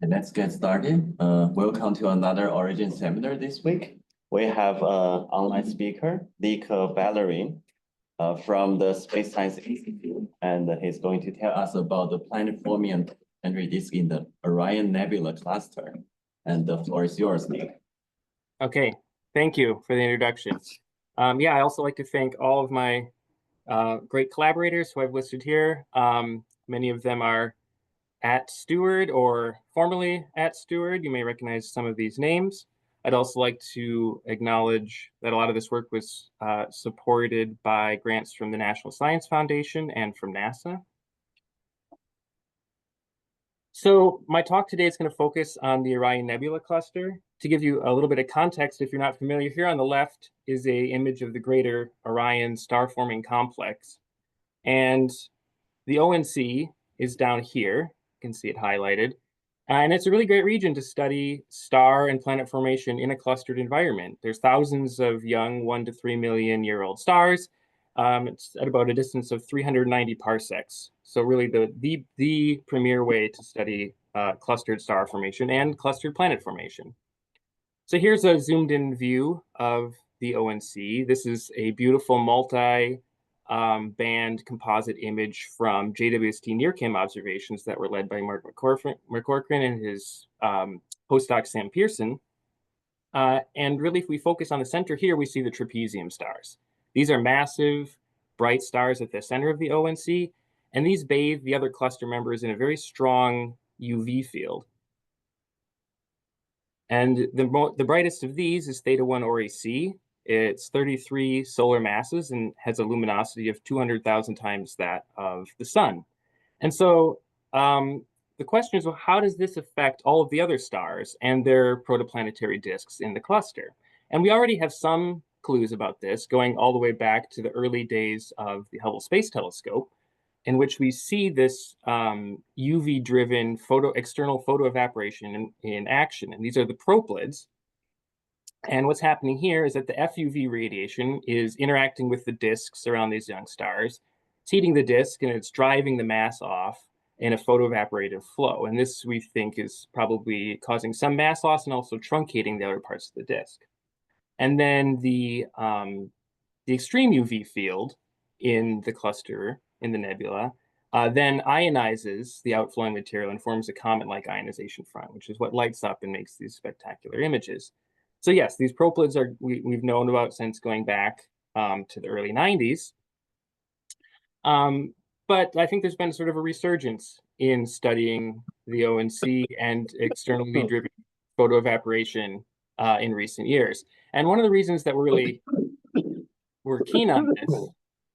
And let's get started. Welcome to another Origin seminar this week. We have an online speaker, Ballering, from the Space Science Institute, and he's going to tell us about the planet-forming and planetary disk in the Orion Nebula Cluster. And the floor is yours, Nick. Okay, thank you for the introduction. I also like to thank all of my great collaborators who I've listed here. Many of them are at Steward or formerly at Steward. You may recognize some of these names. I'd also like to acknowledge that a lot of this work was supported by grants from the National Science Foundation and from NASA. So my talk today is going to focus on the Orion Nebula Cluster. To give you a little bit of context, if you're not familiar, here on the left is an image of the greater Orion star-forming complex. And the ONC is down here. You can see it highlighted. And it's a really great region to study star and planet formation in a clustered environment. There's thousands of young 1 to 3 million year old stars. It's at about a distance of 390 parsecs. So really the premier way to study clustered star formation and clustered planet formation. So here's a zoomed in view of the ONC. This is a beautiful multi-band composite image from JWST NIRCam observations that were led by Mark McCorcoran and his postdoc Sam Pearson. And really, if we focus on the center here, we see the trapezium stars. These are massive, bright stars at the center of the ONC, and these bathe the other cluster members in a very strong UV field. And the brightest of these is Theta 1 Ori C. It's 33 solar masses and has a luminosity of 200,000 times that of the sun. And so the question is, well, how does this affect all of the other stars and their protoplanetary disks in the cluster? And we already have some clues about this going all the way back to the early days of the Hubble Space Telescope, in which we see this UV-driven external photoevaporation in action. And these are the proplyds. And what's happening here is that the FUV radiation is interacting with the disks around these young stars. It's heating the disk and it's driving the mass off in a photoevaporative flow. And this, we think, is probably causing some mass loss and also truncating the other parts of the disk. And then the extreme UV field in the cluster, in the nebula, then ionizes the outflowing material and forms a comet-like ionization front, which is what lights up and makes these spectacular images. So yes, these proplyds we've known about since going back to the early 90s. But I think there's been sort of a resurgence in studying the ONC and externally driven photoevaporation in recent years. And one of the reasons that we're keen on this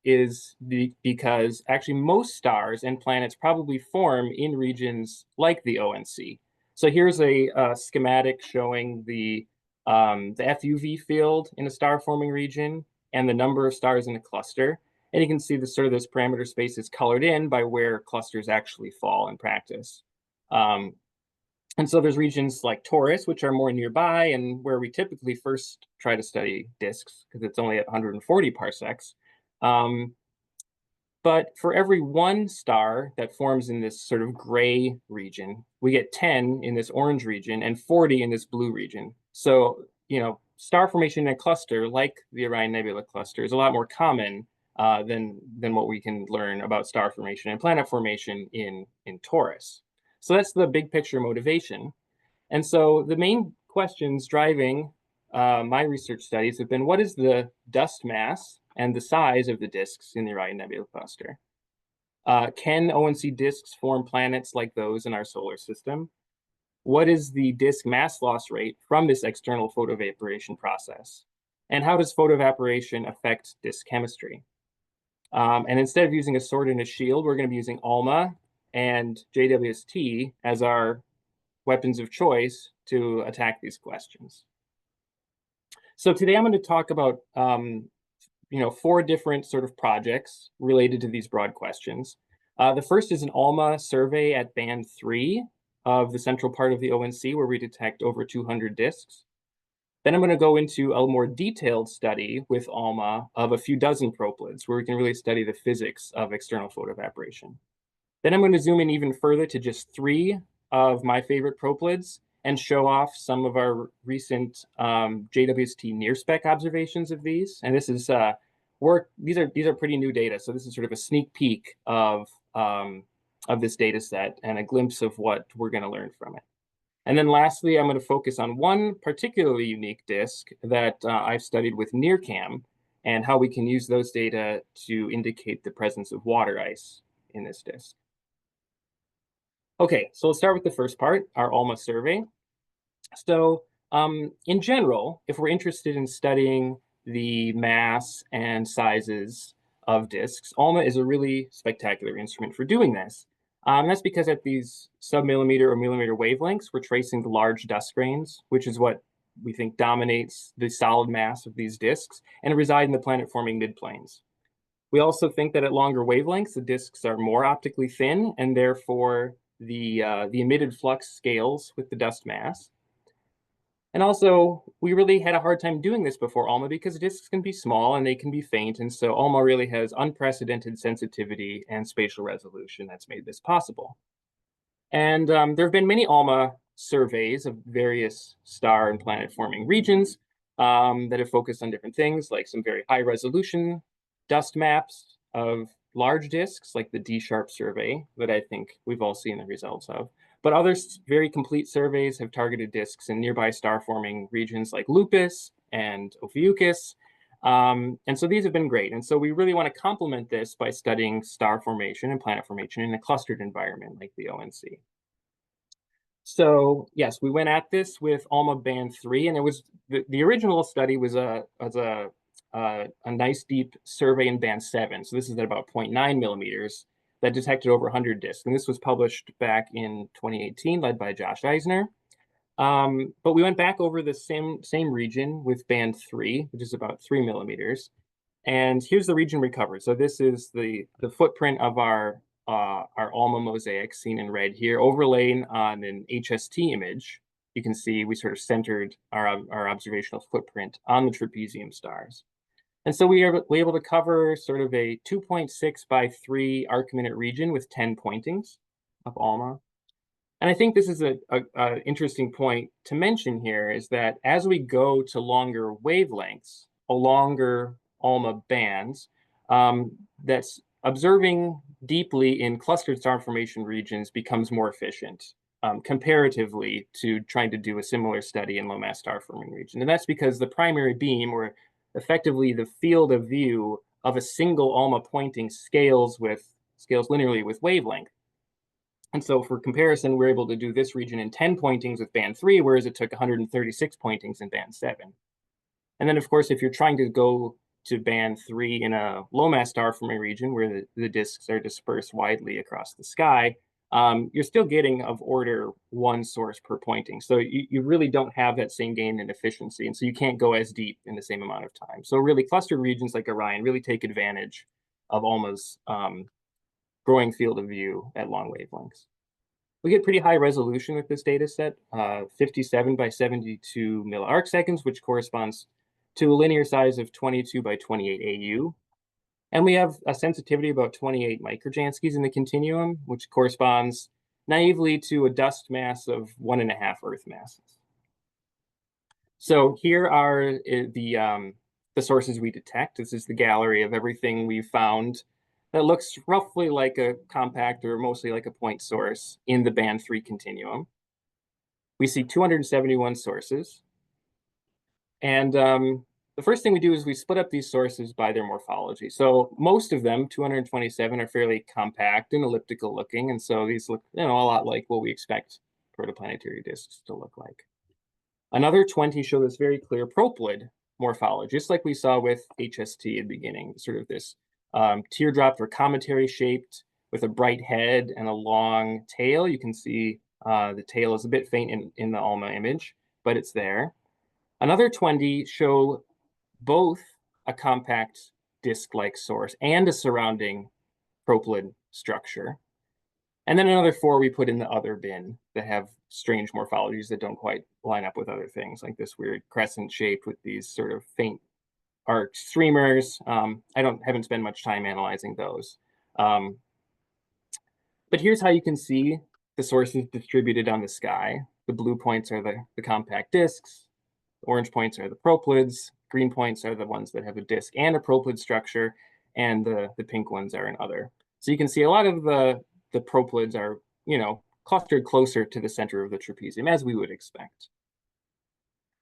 is because actually most stars and planets probably form in regions like the ONC. So here's a schematic showing the FUV field in a star forming region and the number of stars in a cluster. And you can see this parameter space is colored in by where clusters actually fall in practice. And so there's regions like Taurus, which are more nearby and where we typically first try to study disks because it's only at 140 parsecs. But for every one star that forms in this sort of gray region, we get 10 in this orange region and 40 in this blue region. So, star formation in a cluster like the Orion Nebula Cluster is a lot more common than what we can learn about star formation and planet formation in Taurus. So that's the big picture motivation. And so the main questions driving my research studies have been, what is the dust mass and the size of the disks in the Orion Nebula Cluster? Can ONC disks form planets like those in our solar system? What is the disk mass loss rate from this external photoevaporation process? And how does photoevaporation affect disk chemistry? And instead of using a sword and a shield, we're going to be using ALMA and JWST as our weapons of choice to attack these questions. So today I'm going to talk about 4 different sort of projects related to these broad questions. The first is an ALMA survey at band 3 of the central part of the ONC, where we detect over 200 disks. Then I'm going to go into a more detailed study with ALMA of a few dozen proplyds, where we can really study the physics of external photoevaporation. Then I'm going to zoom in even further to just 3 of my favorite proplyds and show off some of our recent JWST NIRSpec observations of these. And this is work. These are pretty new data, so this is sort of a sneak peek of this data set and a glimpse of what we're going to learn from it. And then lastly, I'm going to focus on one particularly unique disk that I've studied with NIRCam and how we can use those data to indicate the presence of water ice in this disk. Okay, so let's start with the first part, our ALMA survey. So in general, if we're interested in studying the mass and sizes of disks, ALMA is a really spectacular instrument for doing this. That's because at these sub-millimeter or millimeter wavelengths, we're tracing the large dust grains, which is what we think dominates the solid mass of these disks, and reside in the planet-forming midplanes. We also think that at longer wavelengths, the disks are more optically thin, and therefore the emitted flux scales with the dust mass. And also, we really had a hard time doing this before ALMA because disks can be small and they can be faint. And so ALMA really has unprecedented sensitivity and spatial resolution that's made this possible. And there have been many ALMA surveys of various star and planet forming regions that have focused on different things, like some very high resolution dust maps of large disks, like the D-Sharp survey that I think we've all seen the results of. But other very complete surveys have targeted disks in nearby star-forming regions like Lupus and Ophiuchus. And so these have been great. And so we really want to complement this by studying star formation and planet formation in a clustered environment like the ONC. So yes, we went at this with ALMA band 3, and it was the original study was a nice deep survey in band 7. So this is at about 0.9 millimeters. That detected over 100 disks. And this was published back in 2018, led by Josh Eisner. But we went back over the same region with band 3, which is about 3 millimeters. And here's the region recovered. So this is the footprint of our ALMA mosaic seen in red here, overlain on an HST image. You can see we sort of centered our observational footprint on the trapezium stars. And so we were able to cover sort of a 2.6 by 3 arc-minute region with 10 pointings of ALMA. And I think this is an interesting point to mention here is that as we go to longer wavelengths, longer ALMA bands, that's observing deeply in clustered star formation regions becomes more efficient comparatively to trying to do a similar study in low mass star forming region. And that's because the primary beam, or effectively the field of view of a single ALMA pointing scales linearly with wavelength. And so for comparison, we're able to do this region in 10 pointings with band 3, whereas it took 136 pointings in band 7. And then, of course, if you're trying to go to band 3 in a low mass star forming region where the disks are dispersed widely across the sky, you're still getting of order 1 source per pointing. So you really don't have that same gain in efficiency. And so you can't go as deep in the same amount of time. So really clustered regions like Orion really take advantage of ALMA's growing field of view at long wavelengths. We get pretty high resolution with this data set, 57 by 72 milliarcseconds, which corresponds to a linear size of 22 by 28 AU. And we have a sensitivity about 28 microjanskis in the continuum, which corresponds naively to a dust mass of 1.5 Earth masses. So here are the sources we detect. This is the gallery of everything we've found that looks roughly like a compact or mostly like a point source in the band 3 continuum. We see 271 sources. And the first thing we do is we split up these sources by their morphology. So most of them, 227, are fairly compact and elliptical looking. And so these look a lot like what we expect protoplanetary disks to look like. Another 20 show this very clear proplyd morphology, just like we saw with HST at the beginning, sort of this teardrop or cometary shaped with a bright head and a long tail. You can see the tail is a bit faint in the ALMA image, but it's there. Another 20 show both a compact disk-like source and a surrounding proplyd structure. And then another 4 we put in the other bin that have strange morphologies that don't quite line up with other things, like this weird crescent shape with these sort of faint arc streamers. I haven't spent much time analyzing those. But here's how you can see the sources distributed on the sky. The blue points are the compact disks. The orange points are the proplyds. Green points are the ones that have a disk and a proplyd structure, and the pink ones are an other. So you can see a lot of the proplyds are, clustered closer to the center of the trapezium, as we would expect.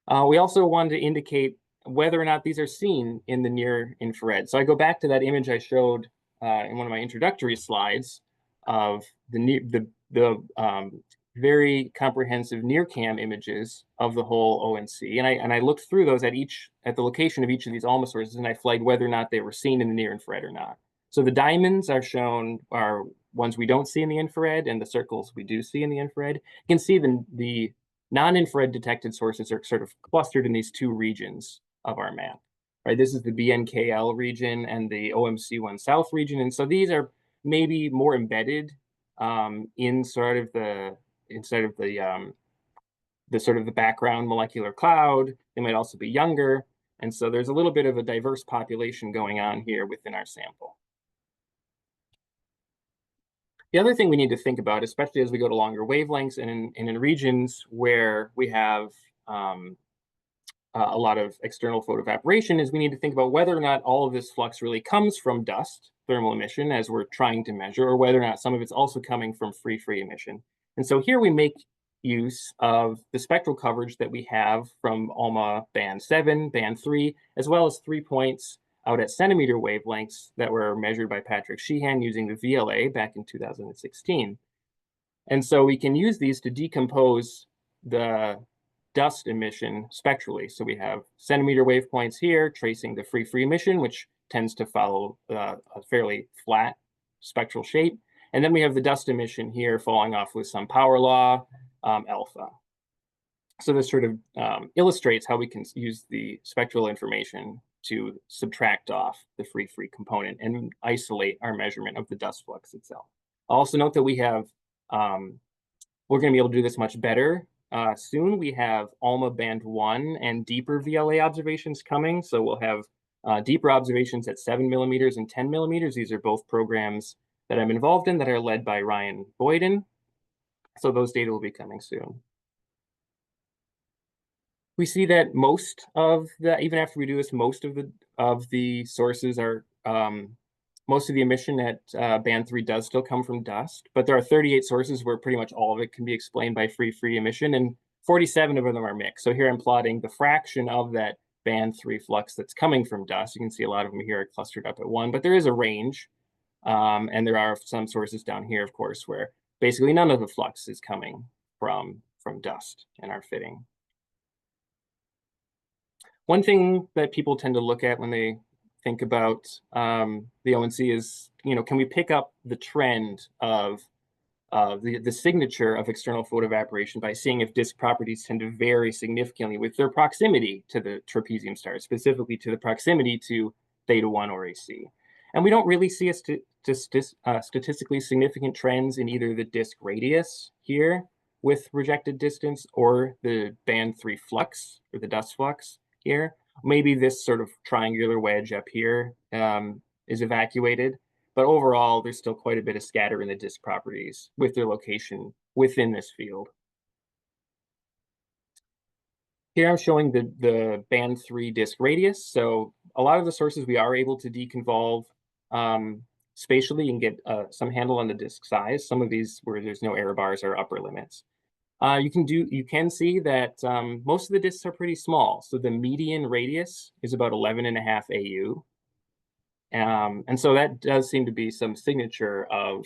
We also wanted to indicate whether or not these are seen in the near infrared. So I go back to that image I showed in one of my introductory slides of the very comprehensive NIRCam images of the whole ONC, and I looked through those at the location of each of these ALMA sources, and I flagged whether or not they were seen in the near infrared or not. So the diamonds are ones we don't see in the infrared, and the circles we do see in the infrared. You can see the non-infrared detected sources are sort of clustered in these two regions of our map. Right, this is the BNKL region and the OMC1 South region, and so these are maybe more embedded in sort of the sort of the background molecular cloud. They might also be younger, and so there's a little bit of a diverse population going on here within our sample. The other thing we need to think about, especially as we go to longer wavelengths and in regions where we have a lot of external photoevaporation, is we need to think about whether or not all of this flux really comes from dust thermal emission, as we're trying to measure, or whether or not some of it's also coming from free emission. And so here we make use of the spectral coverage that we have from ALMA band 7, band 3, as well as 3 points out at centimeter wavelengths that were measured by Patrick Sheehan using the VLA back in 2016. And so we can use these to decompose the dust emission spectrally. So we have centimeter wave points here tracing the free emission, which tends to follow a fairly flat spectral shape. And then we have the dust emission here falling off with some power law, alpha. So this sort of illustrates how we can use the spectral information to subtract off the free component and isolate our measurement of the dust flux itself. I'll also note that we have, we're going to be able to do this much better soon. We have ALMA band 1 and deeper VLA observations coming. So we'll have deeper observations at 7 millimeters and 10 millimeters. These are both programs that I'm involved in that are led by Ryan Boyden. So those data will be coming soon. We see that most of the, even after we do this, most of the sources are, most of the emission at band 3 does still come from dust, but there are 38 sources where pretty much all of it can be explained by free emission, and 47 of them are mixed. So here I'm plotting the fraction of that band 3 flux that's coming from dust. You can see a lot of them here are clustered up at 1, but there is a range. And there are some sources down here, of course, where basically none of the flux is coming from dust in our fitting. One thing that people tend to look at when they think about the ONC is, can we pick up the trend of the signature of external photoevaporation by seeing if disk properties tend to vary significantly with their proximity to the trapezium stars, specifically to the proximity to theta 1 or AC. And we don't really see statistically significant trends in either the disk radius here with rejected distance or the band 3 flux or the dust flux here. Maybe this sort of triangular wedge up here is evacuated, but overall there's still quite a bit of scatter in the disk properties with their location within this field. Here I'm showing the band 3 disk radius. So a lot of the sources we are able to deconvolve spatially and get some handle on the disk size. Some of these where there's no error bars are upper limits. You can see that most of the disks are pretty small. So the median radius is about 11.5 AU. And so that does seem to be some signature of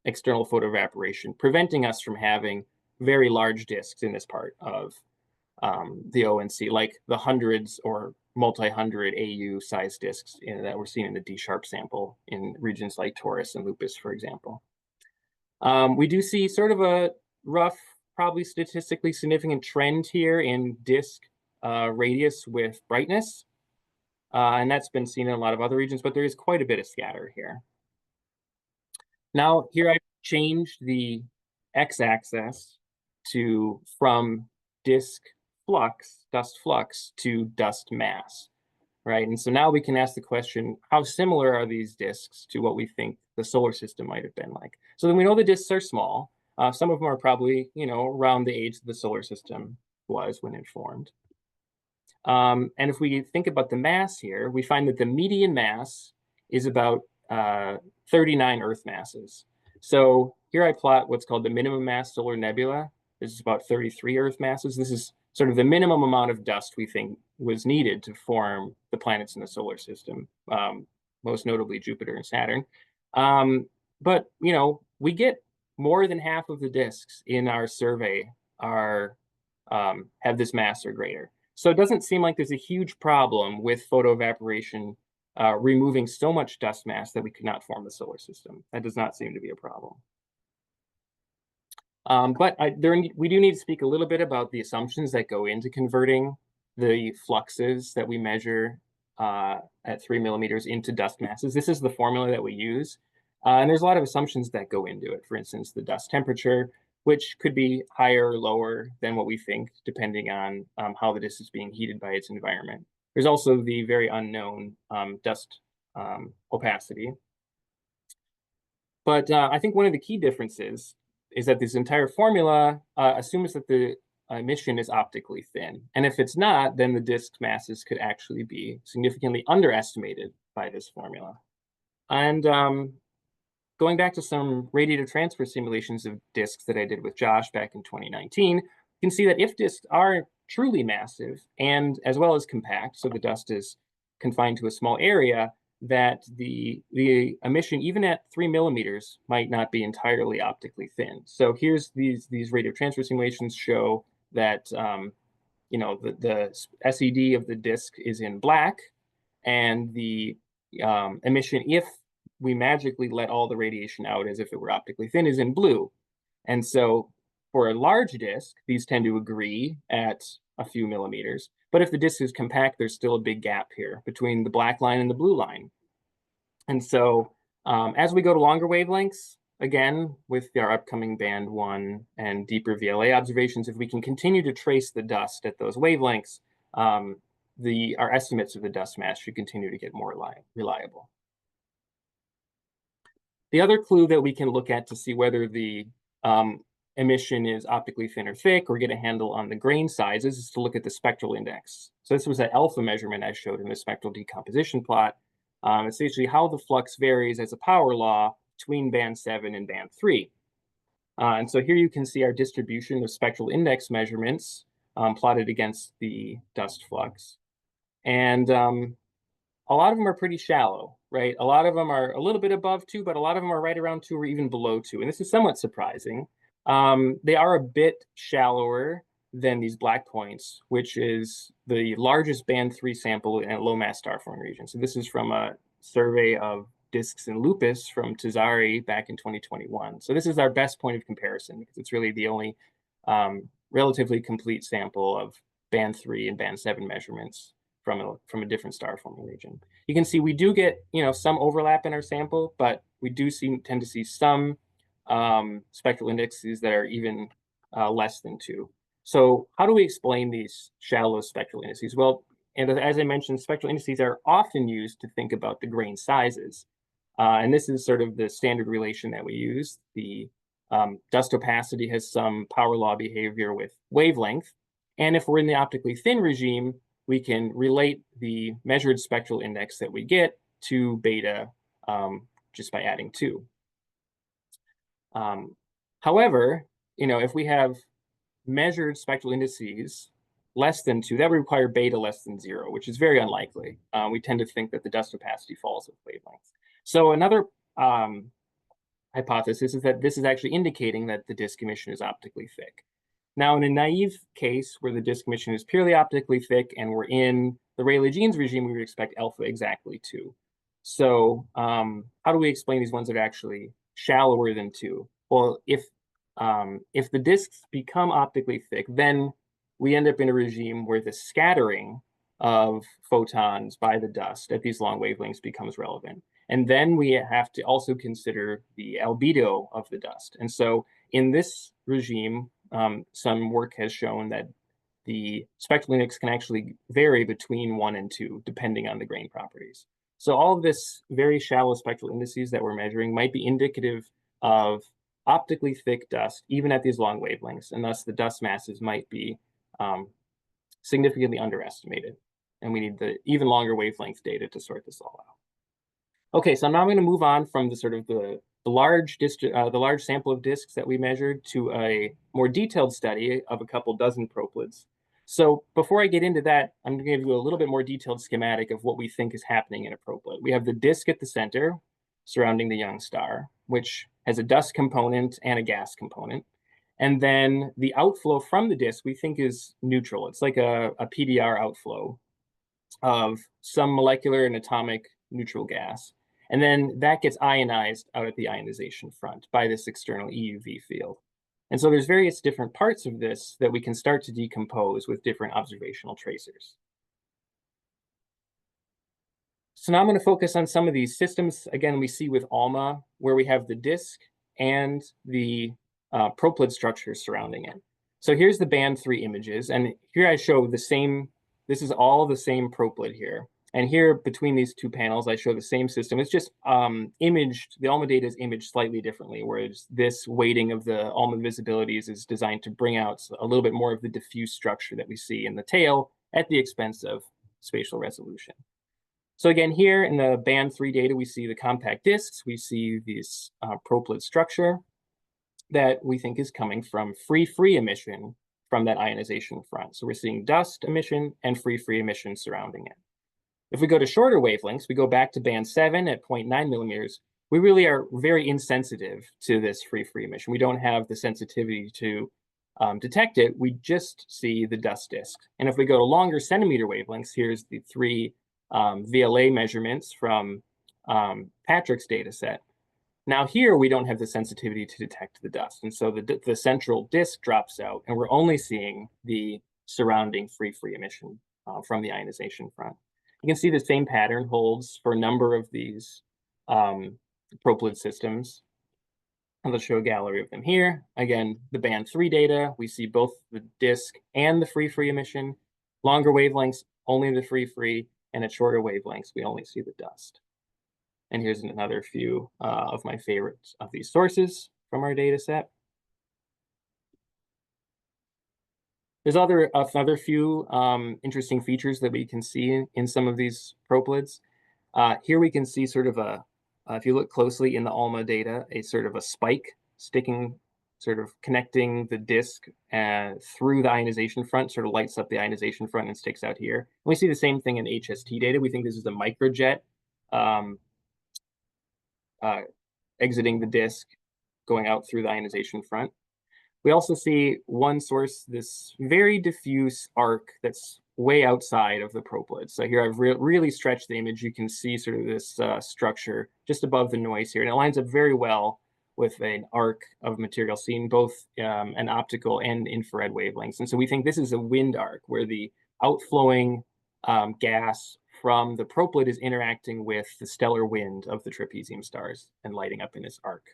external photoevaporation, preventing us from having very large disks in this part of the ONC, like the hundreds or multi-hundred AU size disks that we're seeing in the D-sharp sample in regions like Taurus and Lupus, for example. We do see sort of a rough, probably statistically significant trend here in disk radius with brightness. And that's been seen in a lot of other regions, but there is quite a bit of scatter here. Now, here I've changed the x-axis from disk flux, dust flux, to dust mass, right? And so now we can ask the question, how similar are these disks to what we think the solar system might have been like. So then we know the disks are small. Some of them are probably, around the age that the solar system was when it formed. And if we think about the mass here, we find that the median mass is about 39 Earth masses. So here I plot what's called the minimum mass solar nebula. This is about 33 Earth masses. This is sort of the minimum amount of dust we think was needed to form the planets in the solar system, most notably Jupiter and Saturn. But, we get more than half of the disks in our survey have this mass or greater. So it doesn't seem like there's a huge problem with photoevaporation removing so much dust mass that we could not form the solar system. That does not seem to be a problem. But we do need to speak a little bit about the assumptions that go into converting the fluxes that we measure at 3 millimeters into dust masses. This is the formula that we use. And there's a lot of assumptions that go into it. For instance, the dust temperature, which could be higher or lower than what we think, depending on how the disk is being heated by its environment. There's also the very unknown dust opacity. But I think one of the key differences is that this entire formula assumes that the emission is optically thin. And if it's not, then the disk masses could actually be significantly underestimated by this formula. And going back to some radiative transfer simulations of disks that I did with Josh back in 2019, you can see that if disks are truly massive and as well as compact, so the dust is confined to a small area, that the emission, even at 3 millimeters, might not be entirely optically thin. So here's these radiative transfer simulations show that the SED of the disk is in black, and the emission, if we magically let all the radiation out as if it were optically thin, is in blue. And so for a large disk, these tend to agree at a few millimeters. But if the disk is compact, there's still a big gap here between the black line and the blue line. And so as we go to longer wavelengths, again, with our upcoming band 1 and deeper VLA observations, if we can continue to trace the dust at those wavelengths, our estimates of the dust mass should continue to get more reliable. The other clue that we can look at to see whether the emission is optically thin or thick or get a handle on the grain sizes is to look at the spectral index. So this was an alpha measurement I showed in the spectral decomposition plot. It's essentially how the flux varies as a power law between band 7 and band 3. And so here you can see our distribution of spectral index measurements plotted against the dust flux. And a lot of them are pretty shallow, right? A lot of them are a little bit above 2, but a lot of them are right around 2 or even below 2. And this is somewhat surprising. They are a bit shallower than these black points, which is the largest band 3 sample in a low mass star forming region. So this is from a survey of disks in Lupus from Tazari back in 2021. So this is our best point of comparison because it's really the only relatively complete sample of band 3 and band 7 measurements from a different star forming region. You can see we do get some overlap in our sample, but we do tend to see some spectral indexes that are even less than 2. So how do we explain these shallow spectral indices? Well, and as I mentioned, spectral indices are often used to think about the grain sizes. And this is sort of the standard relation that we use. The dust opacity has some power law behavior with wavelength. And if we're in the optically thin regime, we can relate the measured spectral index that we get to beta just by adding 2. However, if we have measured spectral indices less than 2, that would require beta less than 0, which is very unlikely. We tend to think that the dust opacity falls with wavelengths. So another hypothesis is that this is actually indicating that the disk emission is optically thick. Now, in a naive case where the disk emission is purely optically thick and we're in the Rayleigh-Jeans regime, we would expect alpha exactly 2. So how do we explain these ones that are actually shallower than 2? Well, if the disks become optically thick, then we end up in a regime where the scattering of photons by the dust at these long wavelengths becomes relevant. And then we have to also consider the albedo of the dust. And so in this regime, some work has shown that the spectral index can actually vary between 1 and 2, depending on the grain properties. So all of this very shallow spectral indices that we're measuring might be indicative of optically thick dust, even at these long wavelengths, and thus the dust masses might be significantly underestimated. And we need the even longer wavelength data to sort this all out. Okay, so now I'm going to move on from the sort of the large sample of disks that we measured to a more detailed study of a couple dozen proplyds. So before I get into that, I'm going to give you a little bit more detailed schematic of what we think is happening in a proplyd. We have the disk at the center surrounding the young star, which has a dust component and a gas component. And then the outflow from the disk we think is neutral. It's like a PBR outflow of some molecular and atomic neutral gas. And then that gets ionized out at the ionization front by this external EUV field. And so there's various different parts of this that we can start to decompose with different observational tracers. So now I'm going to focus on some of these systems. Again, we see with ALMA, where we have the disk and the proplyd structures surrounding it. So here's the band 3 images. And here I show the same, this is all the same proplyd here. And here between these two panels, I show the same system. It's just imaged, the ALMA data is imaged slightly differently, whereas this weighting of the ALMA visibilities is designed to bring out a little bit more of the diffuse structure that we see in the tail at the expense of spatial resolution. So again, here in the band 3 data, we see the compact disks. We see this proplyd structure that we think is coming from free emission from that ionization front. So we're seeing dust emission and free emission surrounding it. If we go to shorter wavelengths, we go back to band 7 at 0.9 millimeters, we really are very insensitive to this free emission. We don't have the sensitivity to detect it. We just see the dust disk. And if we go to longer centimeter wavelengths, here's the 3 VLA measurements from Patrick's data set. Now here, we don't have the sensitivity to detect the dust. And so the central disk drops out, and we're only seeing the surrounding free emission from the ionization front. You can see the same pattern holds for a number of these proplyd systems. I'll show a gallery of them here. Again, the band 3 data, we see both the disk and the free emission. Longer wavelengths, only the free, and at shorter wavelengths, we only see the dust. And here's another few of my favorites of these sources from our data set. There's another few interesting features that we can see in some of these proplyds. Here we can see sort of if you look closely in the ALMA data, a sort of a spike sticking, sort of connecting the disk through the ionization front, sort of lights up the ionization front and sticks out here. And we see the same thing in HST data. We think this is a microjet exiting the disk, going out through the ionization front. We also see one source, this very diffuse arc that's way outside of the proplyd. So here I've really stretched the image. You can see sort of this structure just above the noise here. And it lines up very well with an arc of material seen both an optical and infrared wavelengths. And so we think this is a wind arc where the outflowing gas from the proplyd is interacting with the stellar wind of the trapezium stars and lighting up in this arc.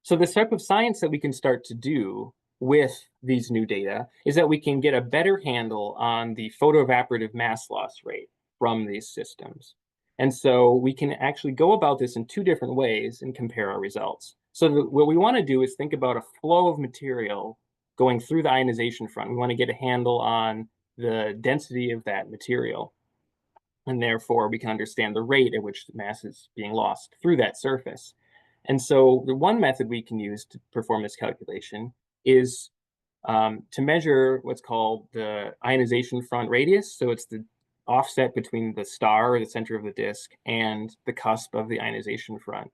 So this type of science that we can start to do with these new data is that we can get a better handle on the photoevaporative mass loss rate from these systems. And so we can actually go about this in 2 different ways and compare our results. So what we want to do is think about a flow of material going through the ionization front. We want to get a handle on the density of that material. And therefore, we can understand the rate at which the mass is being lost through that surface. And so the one method we can use to perform this calculation is to measure what's called the ionization front radius. So it's the offset between the star or the center of the disk and the cusp of the ionization front.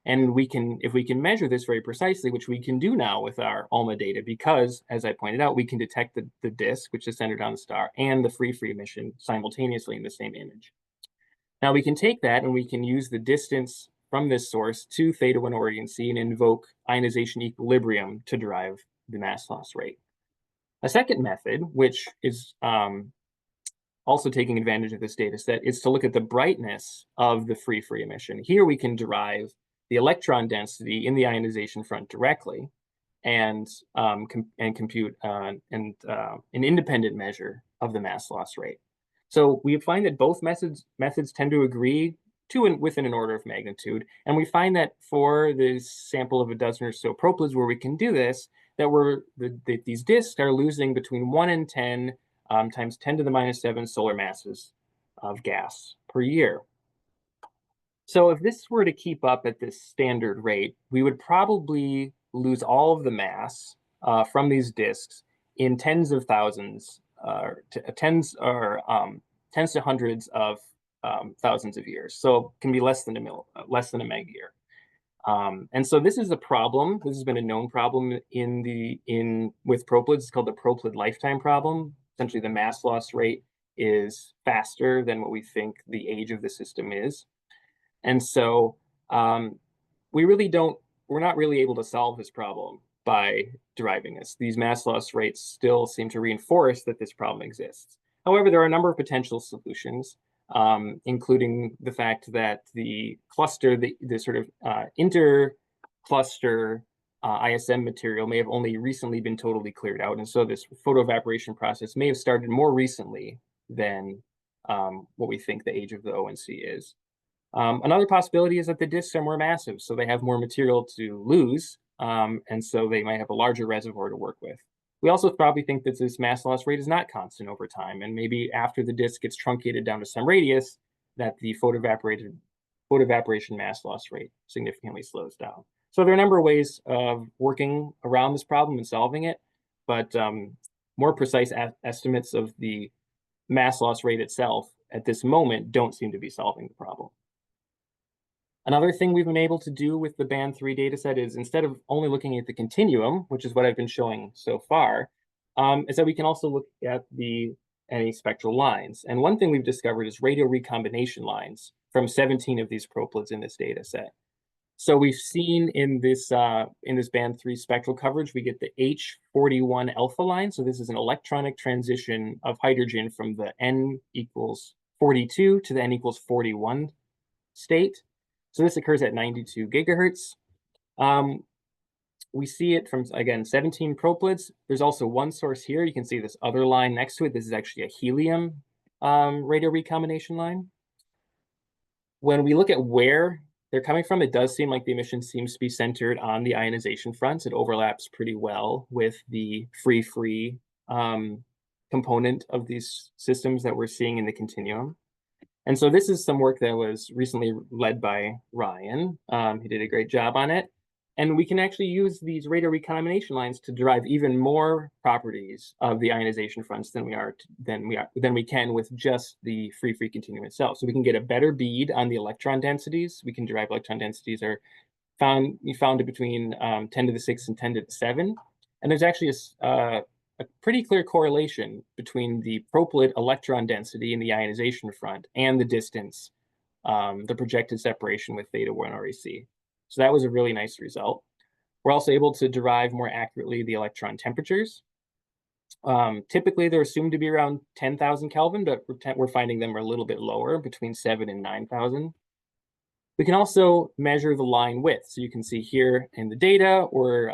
And if we can measure this very precisely, which we can do now with our ALMA data, because as I pointed out, we can detect the disk, which is centered on the star, and the free emission simultaneously in the same image. Now we can take that and we can use the distance from this source to theta 1 Orion C and invoke ionization equilibrium to derive the mass loss rate. A second method, which is also taking advantage of this data set, is to look at the brightness of the free emission. Here we can derive the electron density in the ionization front directly and compute an independent measure of the mass loss rate. So we find that both methods tend to agree within an order of magnitude. And we find that for this sample of a dozen or so proplyds where we can do this, that these disks are losing between 1 and 10 times 10 to the minus 7 solar masses of gas per year. So if this were to keep up at this standard rate, we would probably lose all of the mass from these disks in tens of thousands, tens to hundreds of thousands of years. So it can be less than a meg year. And so this is a problem. This has been a known problem with proplyds. It's called the proplyd lifetime problem. Essentially, the mass loss rate is faster than what we think the age of the system is. And so we're not really able to solve this problem by deriving this. These mass loss rates still seem to reinforce that this problem exists. However, there are a number of potential solutions, including the fact that the cluster, the sort of inter-cluster ISM material may have only recently been totally cleared out. And so this photoevaporation process may have started more recently than what we think the age of the ONC is. Another possibility is that the disks are more massive, so they have more material to lose, and so they might have a larger reservoir to work with. We also probably think that this mass loss rate is not constant over time, and maybe after the disk gets truncated down to some radius, that the photoevaporation mass loss rate significantly slows down. So there are a number of ways of working around this problem and solving it, but more precise estimates of the mass loss rate itself at this moment don't seem to be solving the problem. Another thing we've been able to do with the band 3 dataset is, instead of only looking at the continuum, which is what I've been showing so far, is that we can also look at any spectral lines. And one thing we've discovered is radio recombination lines from 17 of these proplyds in this dataset. So we've seen in this band 3 spectral coverage, we get the H41 alpha line. So this is an electronic transition of hydrogen from the N equals 42 to the N equals 41 state. So this occurs at 92 gigahertz. We see it from, again, 17 proplyds. There's also one source here. You can see this other line next to it. This is actually a helium radio recombination line. When we look at where they're coming from, it does seem like the emission seems to be centered on the ionization fronts. It overlaps pretty well with the free component of these systems that we're seeing in the continuum. And so this is some work that was recently led by Ryan. He did a great job on it. And we can actually use these radio recombination lines to derive even more properties of the ionization fronts than we can with just the free continuum itself. So we can get a better bead on the electron densities. We can derive electron densities are found between 10 to the 6 and 10 to the 7. And there's actually a pretty clear correlation between the proplyd electron density in the ionization front and the distance, the projected separation with theta 1 REC. So that was a really nice result. We're also able to derive more accurately the electron temperatures. Typically, they're assumed to be around 10,000 Kelvin, but we're finding them are a little bit lower, between 7 and 9,000. We can also measure the line width. So you can see here in the data, we're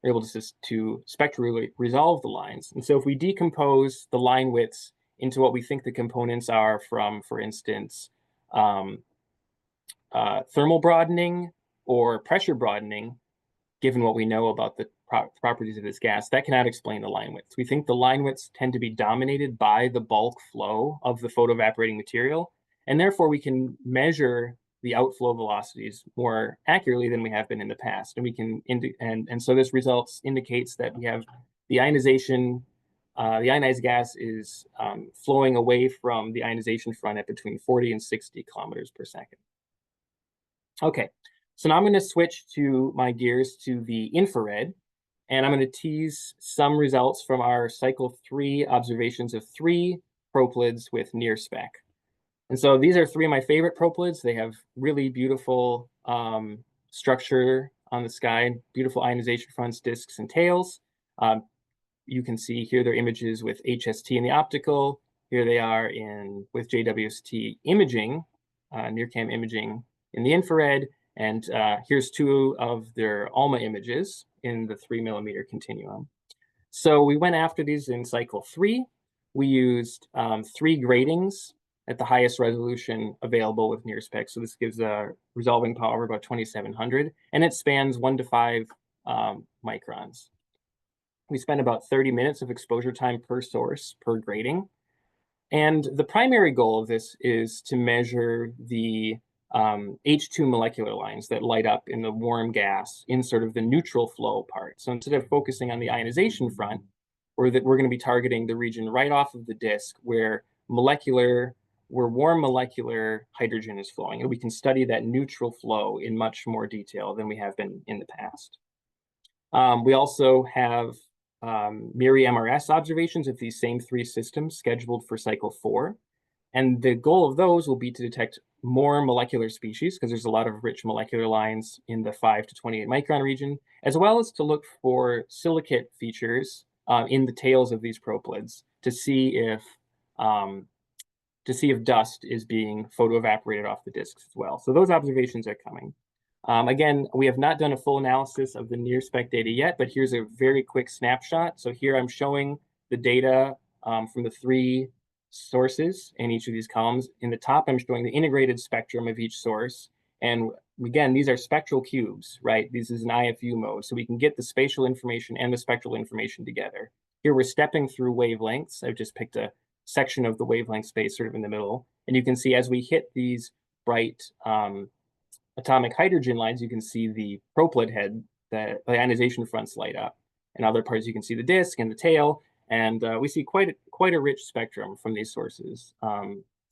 able to spectrally resolve the lines. And so if we decompose the line widths into what we think the components are from, for instance, thermal broadening or pressure broadening, given what we know about the properties of this gas, that cannot explain the line widths. We think the line widths tend to be dominated by the bulk flow of the photoevaporating material, and therefore we can measure the outflow velocities more accurately than we have been in the past. And we can and so this results indicates that we have the ionization, the ionized gas is flowing away from the ionization front at between 40 and 60 kilometers per second. Okay, so now I'm going to switch my gears to the infrared, and I'm going to tease some results from our cycle 3 observations of 3 proplyds with NIRSpec. And so these are 3 of my favorite proplyds. They have really beautiful structure on the sky, beautiful ionization fronts, disks, and tails. You can see here their images with HST in the optical. Here they are with JWST imaging, NIRCam imaging in the infrared. And here's 2 of their ALMA images in the 3 millimeter continuum. So we went after these in cycle 3. we used 3 gratings at the highest resolution available with NIRSpec. So this gives a resolving power of about 2700, and it spans 1 to 5 microns. We spent about 30 minutes of exposure time per source per grating. And the primary goal of this is to measure the H2 molecular lines that light up in the warm gas in sort of the neutral flow part. So instead of focusing on the ionization front, we're going to be targeting the region right off of the disk where warm molecular hydrogen is flowing. And we can study that neutral flow in much more detail than we have been in the past. We also have MIRI MRS observations of these same 3 systems scheduled for cycle 4. And the goal of those will be to detect more molecular species, because there's a lot of rich molecular lines in the 5 to 28 micron region, as well as to look for silicate features in the tails of these proplyds to see if dust is being photoevaporated off the disks as well. So those observations are coming. Again, we have not done a full analysis of the NIRSpec data yet, but here's a very quick snapshot. So here I'm showing the data from the 3 sources in each of these columns. In the top, I'm showing the integrated spectrum of each source. And again, these are spectral cubes, right? This is an IFU mode, so we can get the spatial information and the spectral information together. Here we're stepping through wavelengths. I've just picked a section of the wavelength space sort of in the middle. And you can see as we hit these bright atomic hydrogen lines, you can see the proplyd head, the ionization fronts light up. In other parts, you can see the disk and the tail, and we see quite a rich spectrum from these sources.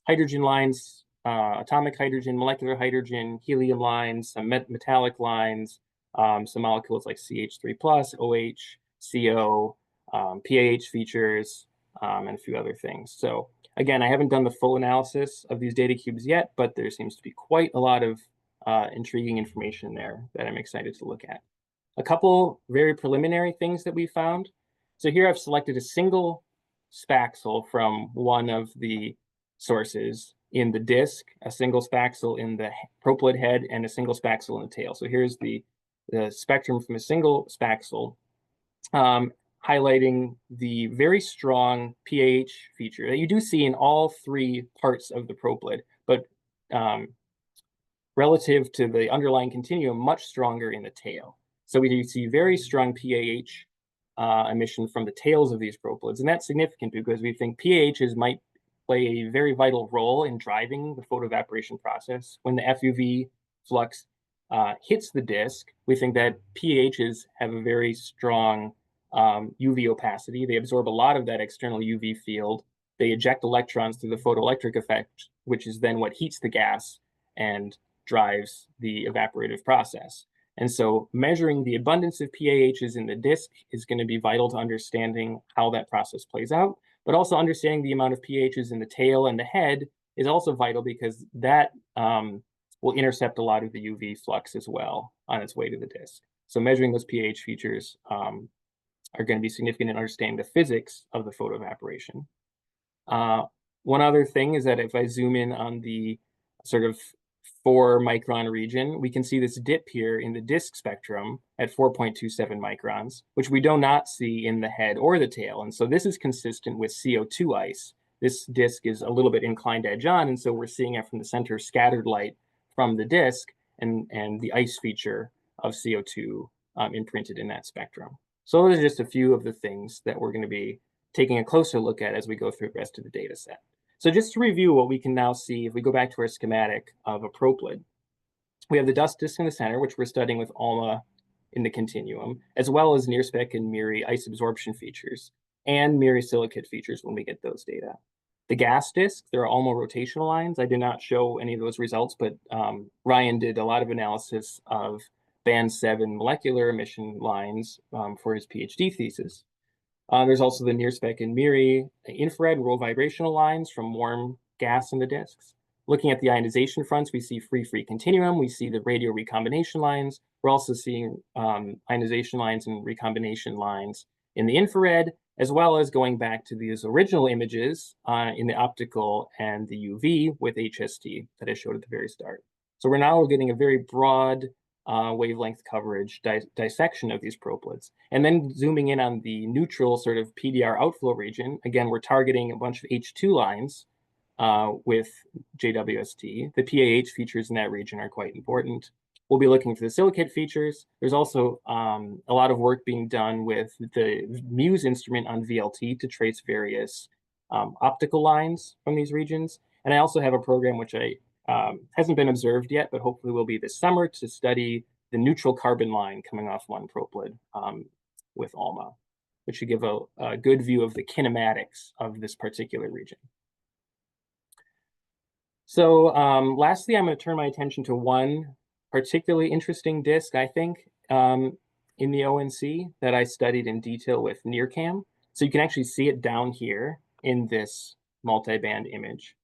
Hydrogen lines, atomic hydrogen, molecular hydrogen, helium lines, some metallic lines, some molecules like CH3+, OH, CO, PAH features, and a few other things. So again, I haven't done the full analysis of these data cubes yet, but there seems to be quite a lot of intriguing information there that I'm excited to look at. A couple very preliminary things that we found. So here I've selected a single spaxel from one of the sources in the disk, a single spaxel in the proplyd head, and a single spaxel in the tail. So here's the spectrum from a single spaxel, highlighting the very strong PAH feature that you do see in all 3 parts of the proplyd, but relative to the underlying continuum, much stronger in the tail. So we do see very strong PAH emission from the tails of these proplyds, and that's significant because we think PAHs might play a very vital role in driving the photoevaporation process. When the FUV flux hits the disk, we think that PAHs have a very strong UV opacity. They absorb a lot of that external UV field. They eject electrons through the photoelectric effect, which is then what heats the gas and drives the evaporative process. And so measuring the abundance of PAHs in the disk is going to be vital to understanding how that process plays out, but also understanding the amount of PAHs in the tail and the head is also vital because that will intercept a lot of the UV flux as well on its way to the disk. So measuring those PAH features are going to be significant in understanding the physics of the photoevaporation. One other thing is that if I zoom in on the sort of 4 micron region, we can see this dip here in the disk spectrum at 4.27 microns, which we do not see in the head or the tail. And so this is consistent with CO2 ice. This disk is a little bit inclined edge on, and so we're seeing it from the center scattered light from the disk and the ice feature of CO2 imprinted in that spectrum. So those are just a few of the things that we're going to be taking a closer look at as we go through the rest of the data set. So just to review what we can now see, if we go back to our schematic of a proplyd, we have the dust disk in the center, which we're studying with ALMA in the continuum, as well as NIRSpec and MIRI ice absorption features, and MIRI silicate features when we get those data. The gas disk, there are ALMA rotational lines. I did not show any of those results, but Ryan did a lot of analysis of band 7 molecular emission lines for his PhD thesis. There's also the NIRSpec and MIRI infrared roll vibrational lines from warm gas in the disks. Looking at the ionization fronts, we see free continuum. We see the radio recombination lines. We're also seeing ionization lines and recombination lines in the infrared, as well as going back to these original images in the optical and the UV with HST that I showed at the very start. So we're now getting a very broad wavelength coverage dissection of these proplyds. And then zooming in on the neutral sort of PDR outflow region, again, we're targeting a bunch of H2 lines with JWST. The PAH features in that region are quite important. We'll be looking for the silicate features. There's also a lot of work being done with the MUSE instrument on VLT to trace various optical lines from these regions. And I also have a program which hasn't been observed yet, but hopefully will be this summer, to study the neutral carbon line coming off one proplyd with ALMA, which should give a good view of the kinematics of this particular region. So lastly, I'm going to turn my attention to one particularly interesting disk, I think, in the ONC that I studied in detail with NIRCam. So you can actually see it down here in this multiband image.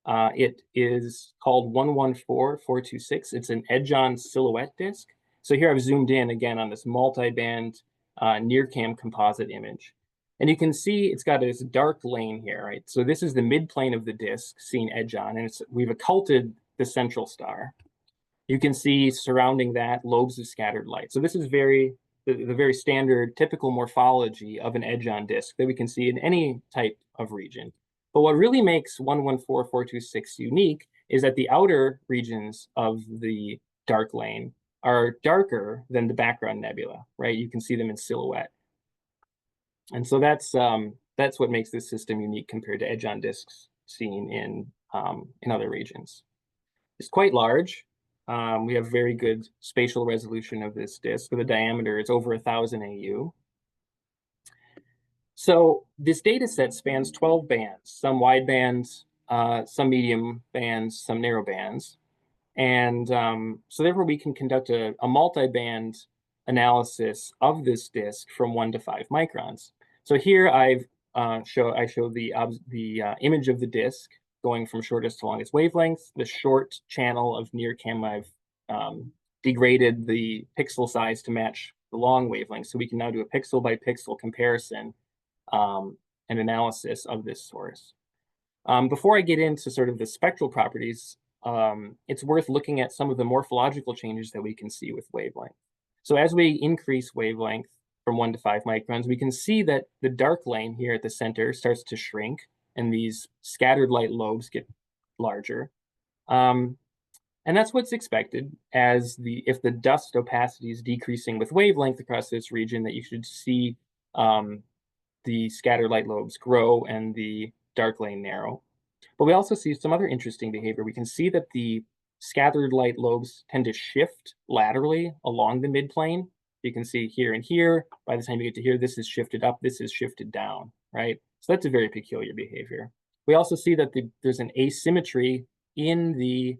It is called 114426. It's an edge-on silhouette disk. So here I've zoomed in again on this multiband NIRCam composite image. And you can see it's got this dark lane here, right? So this is the midplane of the disk seen edge-on, and we've occulted the central star. You can see surrounding that lobes of scattered light. So this is the very standard, typical morphology of an edge-on disk that we can see in any type of region. But what really makes 114426 unique is that the outer regions of the dark lane are darker than the background nebula, right? You can see them in silhouette. And so that's what makes this system unique compared to edge-on disks seen in other regions. It's quite large. We have very good spatial resolution of this disk. With a diameter, it's over 1,000 AU. So this data set spans 12 bands, some wide bands, some medium bands, some narrow bands. And so therefore we can conduct a multi-band analysis of this disk from 1 to 5 microns. So here I show the image of the disk going from shortest to longest wavelength. The short channel of NIRCam, I've degraded the pixel size to match the long wavelength. So we can now do a pixel by pixel comparison and analysis of this source. Before I get into sort of the spectral properties, it's worth looking at some of the morphological changes that we can see with wavelength. So as we increase wavelength from 1 to 5 microns, we can see that the dark lane here at the center starts to shrink, and these scattered light lobes get larger. And that's what's expected, as if the dust opacity is decreasing with wavelength across this region, that you should see the scattered light lobes grow and the dark lane narrow. But we also see some other interesting behavior. We can see that the scattered light lobes tend to shift laterally along the midplane. You can see here and here. By the time you get to here, this is shifted up, this is shifted down, right? So that's a very peculiar behavior. We also see that there's an asymmetry in the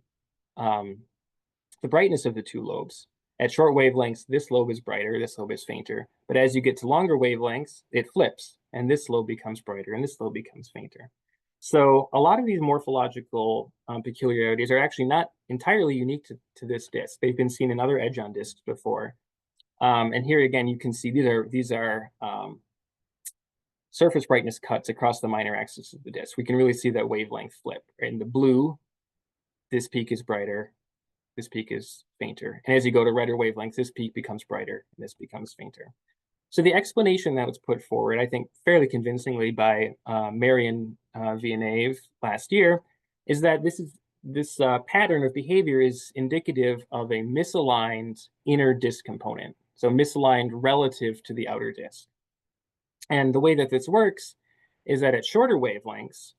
brightness of the two lobes. At short wavelengths, this lobe is brighter, this lobe is fainter. But as you get to longer wavelengths, it flips, and this lobe becomes brighter, and this lobe becomes fainter. So a lot of these morphological peculiarities are actually not entirely unique to this disk. They've been seen in other edge-on disks before. And here again, you can see these are surface brightness cuts across the minor axis of the disk. We can really see that wavelength flip. In the blue, this peak is brighter, this peak is fainter. And as you go to redder wavelengths, this peak becomes brighter, and this becomes fainter. So the explanation that was put forward, I think fairly convincingly by Marion Villeneuve last year, is that this pattern of behavior is indicative of a misaligned inner disk component. So misaligned relative to the outer disk. And the way that this works is that at shorter wavelengths,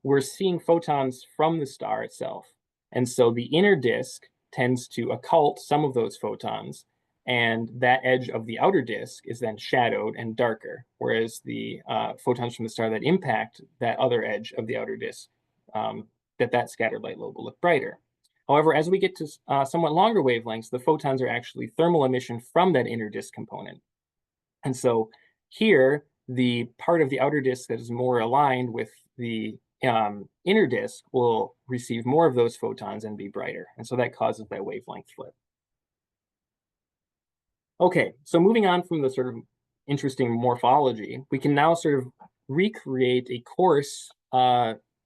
we're seeing photons from the star itself. And so the inner disk tends to occult some of those photons, and that edge of the outer disk is then shadowed and darker, whereas the photons from the star that impact that other edge of the outer disk, that scattered light lobe will look brighter. However, as we get to somewhat longer wavelengths, the photons are actually thermal emission from that inner disk component. And so here, the part of the outer disk that is more aligned with the inner disk will receive more of those photons and be brighter. And so that causes that wavelength flip. Okay, so moving on from the sort of interesting morphology, we can now sort of recreate a coarse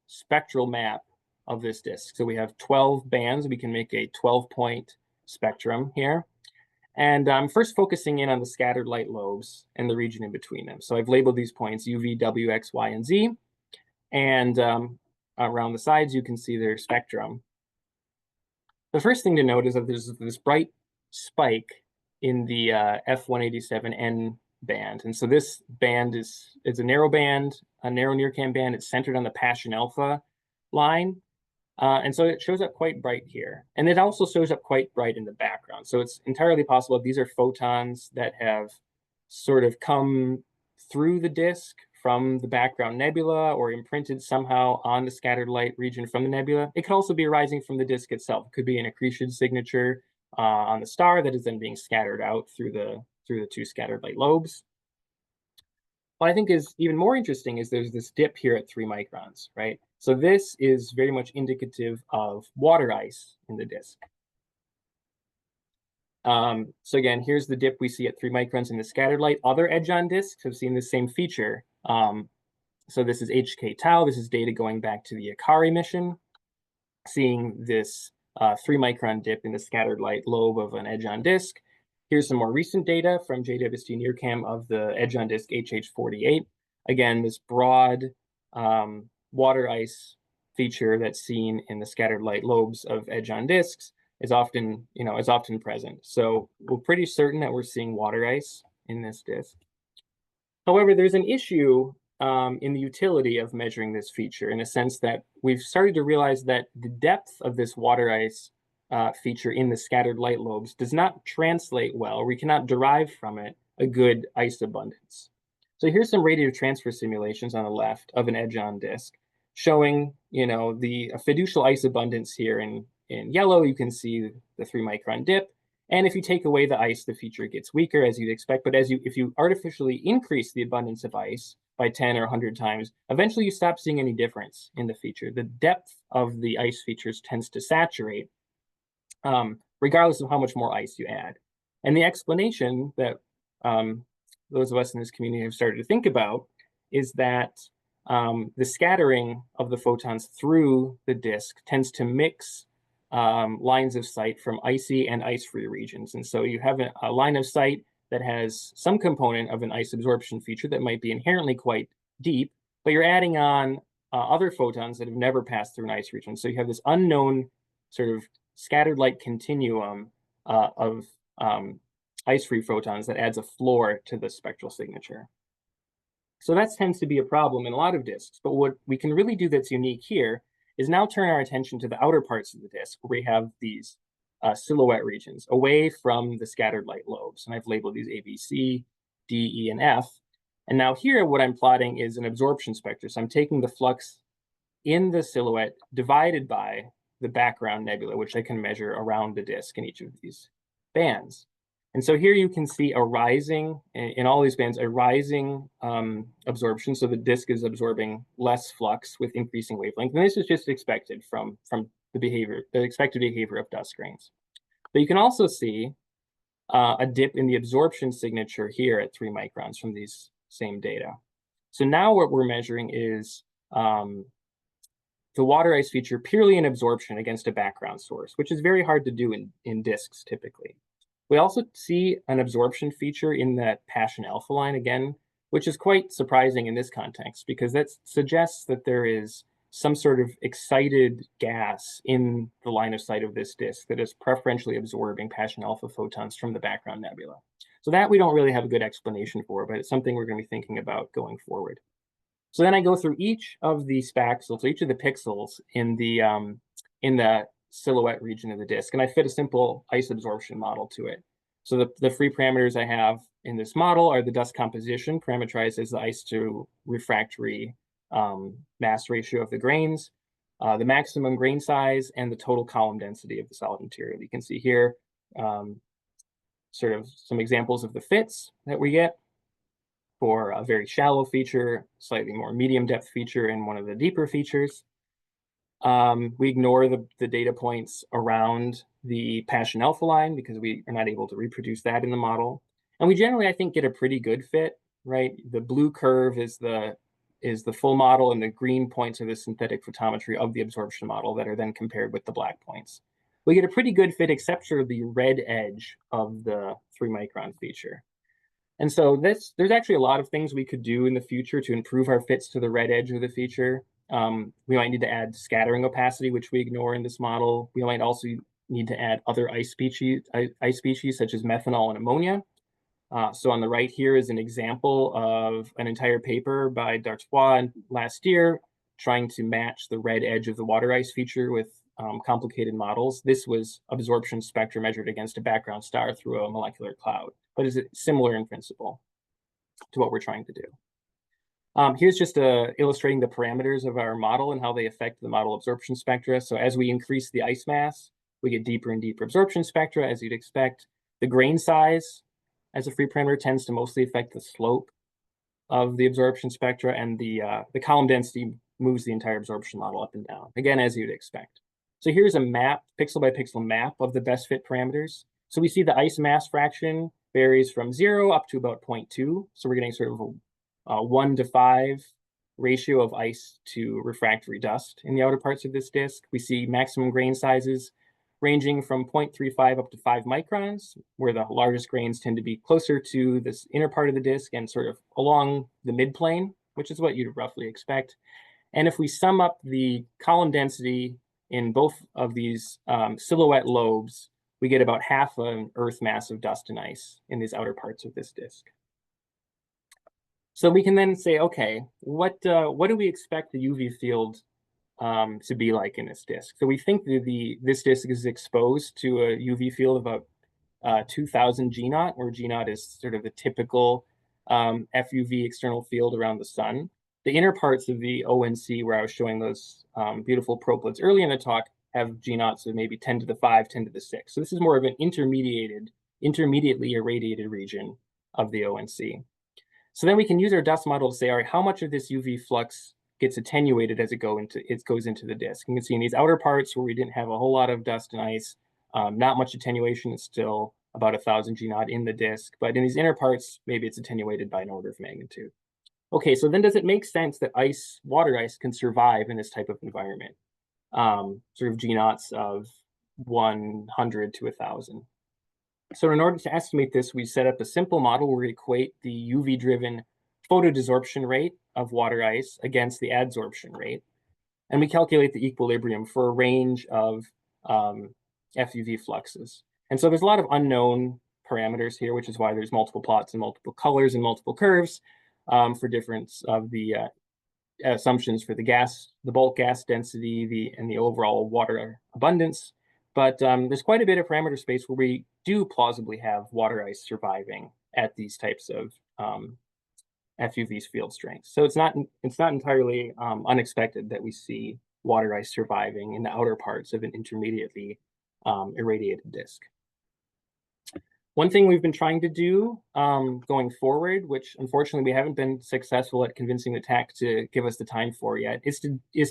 spectral map of this disk. So we have 12 bands. We can make a 12-point spectrum here. And I'm first focusing in on the scattered light lobes and the region in between them. So I've labeled these points UV, W, X, Y, and Z. And around the sides, you can see their spectrum. The first thing to note is that there's this bright spike in the F187N band. And so this band is a narrow band, a narrow NIRCam band. It's centered on the Paschen alpha line. And so it shows up quite bright here. And it also shows up quite bright in the background. So it's entirely possible these are photons that have sort of come through the disk from the background nebula or imprinted somehow on the scattered light region from the nebula. It could also be arising from the disk itself. It could be an accretion signature on the star that is then being scattered out through the two scattered light lobes. What I think is even more interesting is there's this dip here at 3 microns, right? So this is very much indicative of water ice in the disk. So again, here's the dip we see at 3 microns in the scattered light. Other edge-on disks have seen the same feature. So this is HK tau. This is data going back to the Akari mission, seeing this 3 micron dip in the scattered light lobe of an edge-on disk. Here's some more recent data from JWST NIRCam of the edge-on disk HH48. Again, this broad water ice feature that's seen in the scattered light lobes of edge-on disks is often present. So we're pretty certain that we're seeing water ice in this disk. However, there's an issue in the utility of measuring this feature, in the sense that we've started to realize that the depth of this water ice feature in the scattered light lobes does not translate well. We cannot derive from it a good ice abundance. So here's some radiative transfer simulations on the left of an edge-on disk, showing the fiducial ice abundance here in yellow. You can see the 3 micron dip. And if you take away the ice, the feature gets weaker, as you'd expect. But if you artificially increase the abundance of ice by 10 or 100 times, eventually you stop seeing any difference in the feature. The depth of the ice features tends to saturate, regardless of how much more ice you add. And the explanation that those of us in this community have started to think about is that the scattering of the photons through the disk tends to mix lines of sight from icy and ice-free regions. And so you have a line of sight that has some component of an ice absorption feature that might be inherently quite deep, but you're adding on other photons that have never passed through an ice region. So you have this unknown sort of scattered light continuum of ice-free photons that adds a floor to the spectral signature. So that tends to be a problem in a lot of disks. But what we can really do that's unique here is now turn our attention to the outer parts of the disk, where we have these silhouette regions away from the scattered light lobes. And I've labeled these A, B, C, D, E, and F. And now here, what I'm plotting is an absorption spectrum. So I'm taking the flux in the silhouette divided by the background nebula, which I can measure around the disk in each of these bands. And so here you can see a rising, in all these bands, a rising absorption. So the disk is absorbing less flux with increasing wavelength. And this is just expected from the expected behavior of dust grains. But you can also see a dip in the absorption signature here at 3 microns from these same data. So now what we're measuring is the water ice feature purely in absorption against a background source, which is very hard to do in disks typically. We also see an absorption feature in that Paschen alpha line again, which is quite surprising in this context, because that suggests that there is some sort of excited gas in the line of sight of this disk that is preferentially absorbing Paschen alpha photons from the background nebula. So that we don't really have a good explanation for, but it's something we're going to be thinking about going forward. So then I go through each of the spaxels, each of the pixels in the silhouette region of the disk, and I fit a simple ice absorption model to it. So the free parameters I have in this model are the dust composition, parameterized as the ice to refractory mass ratio of the grains, the maximum grain size, and the total column density of the solid material. You can see here sort of some examples of the fits that we get for a very shallow feature, slightly more medium depth feature, and one of the deeper features. We ignore the data points around the Paschen alpha line because we are not able to reproduce that in the model. And we generally, I think, get a pretty good fit, right? The blue curve is the full model, and the green points are the synthetic photometry of the absorption model that are then compared with the black points. we get a pretty good fit except for the red edge of the 3-micron feature. And so there's actually a lot of things we could do in the future to improve our fits to the red edge of the feature. We might need to add scattering opacity, which we ignore in this model. We might also need to add other ice species such as methanol and ammonia. So on the right here is an example of an entire paper by Dartois last year trying to match the red edge of the water ice feature with complicated models. This was absorption spectra measured against a background star through a molecular cloud, but is similar in principle to what we're trying to do. Here's just illustrating the parameters of our model and how they affect the model absorption spectra. So as we increase the ice mass, we get deeper and deeper absorption spectra, as you'd expect. The grain size as a free parameter tends to mostly affect the slope of the absorption spectra, and the column density moves the entire absorption model up and down, again, as you'd expect. So here's a map, pixel by pixel map of the best fit parameters. So we see the ice mass fraction varies from 0 up to about 0.2. So we're getting sort of a 1 to 5 ratio of ice to refractory dust in the outer parts of this disk. We see maximum grain sizes ranging from 0.35 up to 5 microns, where the largest grains tend to be closer to this inner part of the disk and sort of along the midplane, which is what you'd roughly expect. And if we sum up the column density in both of these silhouette lobes, we get about half an Earth mass of dust and ice in these outer parts of this disk. So we can then say, okay, what do we expect the UV field to be like in this disk? So we think that this disk is exposed to a UV field of about 2000 G0, where G0 is sort of the typical FUV external field around the sun. The inner parts of the ONC, where I was showing those beautiful proplyds early in the talk, have G0s of maybe 10 to the 5, 10 to the 6. So this is more of an intermediately irradiated region of the ONC. So then we can use our dust model to say, all right, how much of this UV flux gets attenuated as it goes into the disk? You can see in these outer parts where we didn't have a whole lot of dust and ice, not much attenuation. It's still about 1000 G0 in the disk, but in these inner parts, maybe it's attenuated by an order of magnitude. Okay, so then does it make sense that water ice can survive in this type of environment? Sort of G0s of 100 to 1000. So in order to estimate this, we set up a simple model where we equate the UV-driven photodesorption rate of water ice against the adsorption rate. And we calculate the equilibrium for a range of FUV fluxes. And so there's a lot of unknown parameters here, which is why there's multiple plots and multiple colors and multiple curves for difference of the assumptions for the bulk gas density, and the overall water abundance. But there's quite a bit of parameter space where we do plausibly have water ice surviving at these types of FUV field strengths. So it's not entirely unexpected that we see water ice surviving in the outer parts of an intermediately irradiated disk. One thing we've been trying to do going forward, which unfortunately we haven't been successful at convincing the TAC to give us the time for yet, is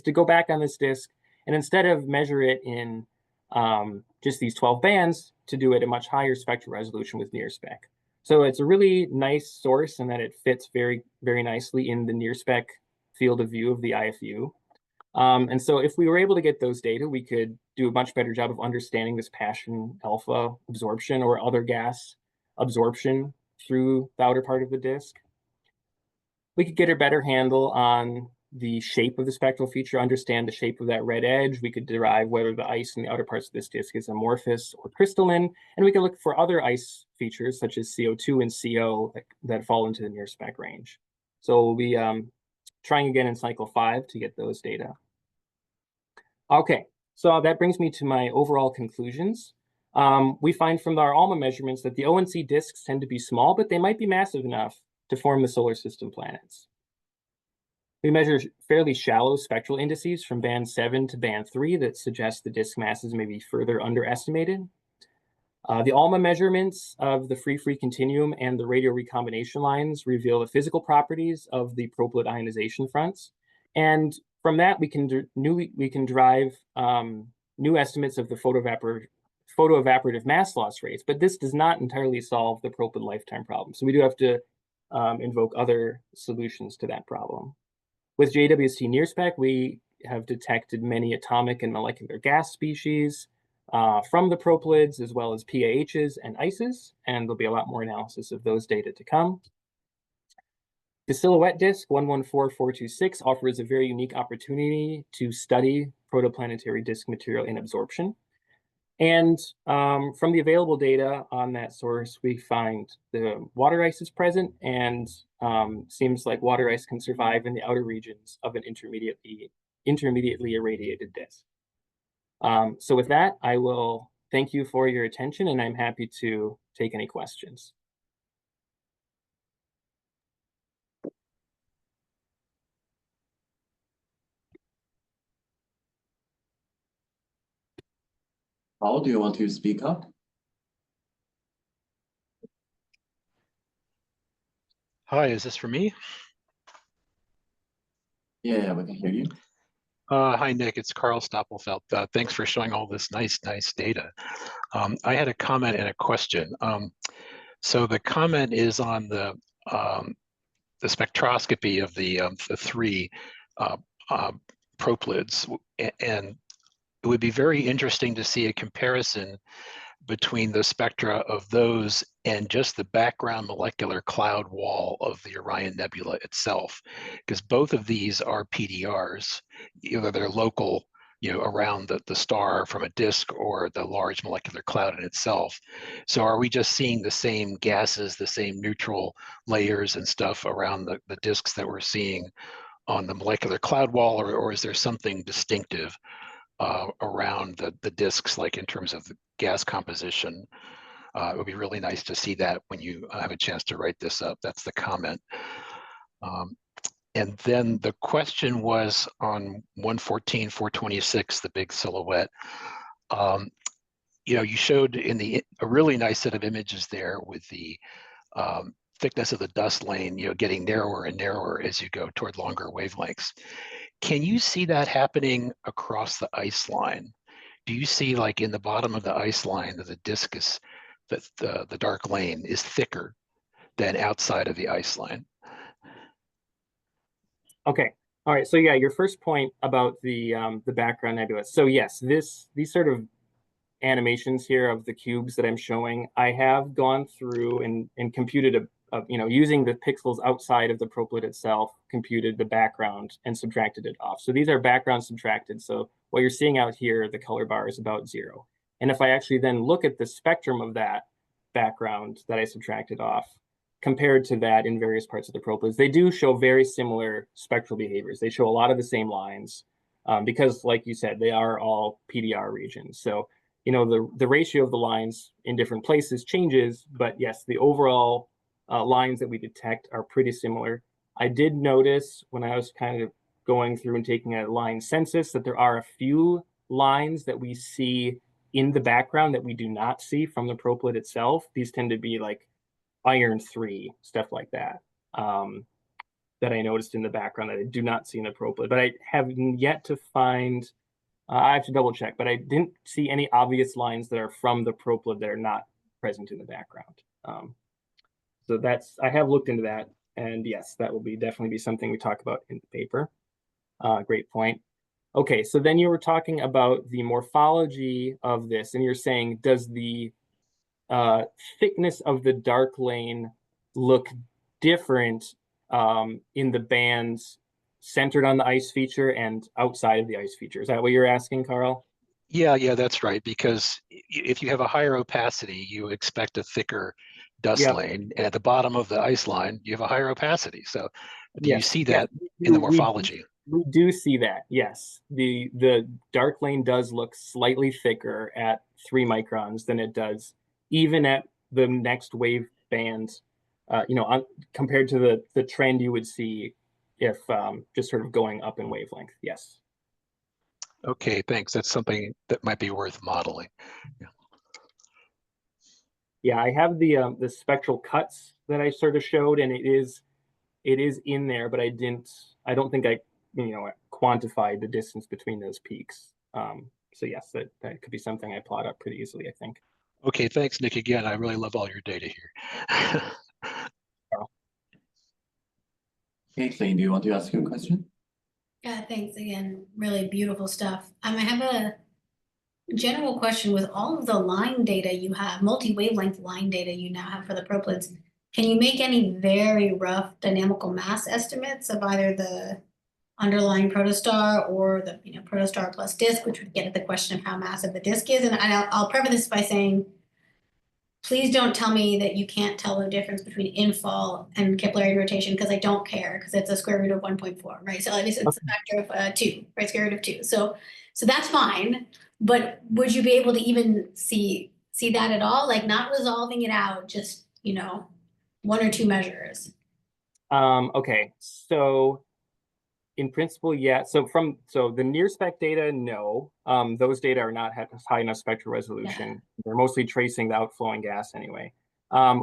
to go back on this disk and instead of measure it in just these 12 bands, to do it at a much higher spectral resolution with NIRSpec. So it's a really nice source in that it fits very, very nicely in the NIRSpec field of view of the IFU. And so if we were able to get those data, we could do a much better job of understanding this Paschen alpha absorption or other gas absorption through the outer part of the disk. We could get a better handle on the shape of the spectral feature, understand the shape of that red edge. We could derive whether the ice in the outer parts of this disk is amorphous or crystalline. And we could look for other ice features such as CO2 and CO that fall into the NIRSpec range. So we'll be trying again in cycle 5 to get those data. Okay, so that brings me to my overall conclusions. We find from our ALMA measurements that the ONC disks tend to be small, but they might be massive enough to form the solar system planets. We measure fairly shallow spectral indices from band 7 to band 3 that suggest the disk masses may be further underestimated. The ALMA measurements of the free-free continuum and the radio recombination lines reveal the physical properties of the proplyd ionization fronts. And from that, we can derive new estimates of the photoevaporative mass loss rates, but this does not entirely solve the proplyd lifetime problem. So we do have to invoke other solutions to that problem. With JWST NIRSpec, we have detected many atomic and molecular gas species. from the proplyds, as well as PAHs and ices, and there'll be a lot more analysis of those data to come. The silhouette disk 114426 offers a very unique opportunity to study protoplanetary disk material in absorption. And from the available data on that source, we find the water ice is present, and seems like water ice can survive in the outer regions of an intermediately irradiated disk. So with that, I will thank you for your attention, and I'm happy to take any questions. Paul, do you want to speak up? Hi, is this for me? Yeah, we can hear you. Hi, Nick. It's Carl Stoppelfeld. Thanks for showing all this nice data. I had a comment and a question. So the comment is on the spectroscopy of the three proplyds, and it would be very interesting to see a comparison between the spectra of those and just the background molecular cloud wall of the Orion Nebula itself, because both of these are PDRs, either they're local, around the star from a disk, or the large molecular cloud in itself. So are we just seeing the same gases, the same neutral layers and stuff around the disks that we're seeing on the molecular cloud wall, or is there something distinctive around the disks, like in terms of the gas composition? It would be really nice to see that when you have a chance to write this up. That's the comment. And then the question was on 114.426, the big silhouette. You showed in a really nice set of images there with the thickness of the dust lane, getting narrower and narrower as you go toward longer wavelengths. Can you see that happening across the ice line? Do you see, like in the bottom of the ice line, that the disk is, that the dark lane is thicker than outside of the ice line? Okay. All right. So yeah, your first point about the background nebula. So yes, these sort of animations here of the cubes that I'm showing, I have gone through and computed using the pixels outside of the proplyd itself, computed the background and subtracted it off. So these are background subtracted. So what you're seeing out here, the color bar is about 0. And if I actually then look at the spectrum of that background that I subtracted off, compared to that in various parts of the proplyds, they do show very similar spectral behaviors. They show a lot of the same lines because, like you said, they are all PDR regions. So the ratio of the lines in different places changes, but yes, the overall lines that we detect are pretty similar. I did notice when I was kind of going through and taking a line census that there are a few lines that we see in the background that we do not see from the proplyd itself. These tend to be like iron 3, stuff like that, that I noticed in the background that I do not see in the proplyd. But I have yet to find, I have to double check, but I didn't see any obvious lines that are from the proplyd that are not present in the background. So I have looked into that, and yes, that will definitely be something we talk about in the paper. Great point. Okay, so then you were talking about the morphology of this, and you're saying, does the thickness of the dark lane look different in the bands centered on the ice feature and outside of the ice feature? Is that what you're asking, Carl? Yeah, that's right. Because if you have a higher opacity, you expect a thicker dust lane, and at the bottom of the ice line, you have a higher opacity. So do you see that in the morphology? We do see that, yes. The dark lane does look slightly thicker at 3 microns than it does even at the next wave band, compared to the trend you would see if just sort of going up in wavelength, yes. Okay, thanks. That's something that might be worth modeling. Yeah, I have the spectral cuts that I sort of showed, and it is in there, but I don't think I quantified the distance between those peaks. So yes, that could be something I plot up pretty easily, I think. Okay, thanks, Nick. Again, I really love all your data here. Okay, Clayton, do you want to ask your question? Yeah, thanks again. Really beautiful stuff. I have general question, with all of the line data you have, multi-wavelength line data you now have for the proplyds, can you make any very rough dynamical mass estimates of either the underlying protostar or the protostar plus disk, which would get at the question of how massive the disk is? And I'll preface this by saying, please don't tell me that you can't tell the difference between infall and capillary rotation, because I don't care, because it's a square root of 1.4, right? So it's a factor of 2, right? Square root of 2. So that's fine. But would you be able to even see that at all? Like, not resolving it out, just, 1 or 2 measures. Okay, so in principle, yeah. So the NIRSpec data, no. Those data are not high enough spectral resolution. Yeah. They're mostly tracing the outflowing gas anyway.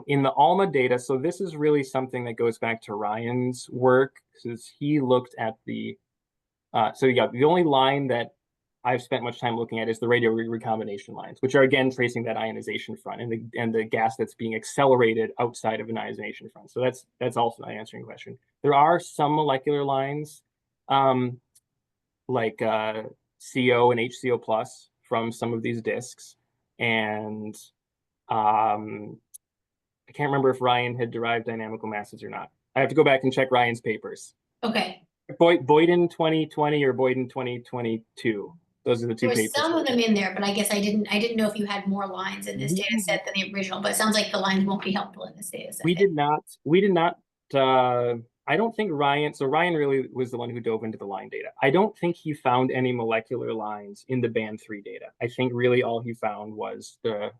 In the ALMA data, so this is really something that goes back to Ryan's work, because he looked at the, the only line that I've spent much time looking at is the radio recombination lines, which are again tracing that ionization front and the gas that's being accelerated outside of an ionization front. So that's also answering the question. There are some molecular lines, like CO and HCO plus from some of these disks, and I can't remember if Ryan had derived dynamical masses or not. I have to go back and check Ryan's papers. Okay. Boyden 2020 or Boyden 2022. Those are the two papers. There's some of them in there, but I guess I didn't know if you had more lines in this data set than the original, but it sounds like the lines won't be helpful in this data set. We did not, I don't think Ryan, so Ryan really was the one who dove into the line data. I don't think he found any molecular lines in the band 3 data. I think really all he found was the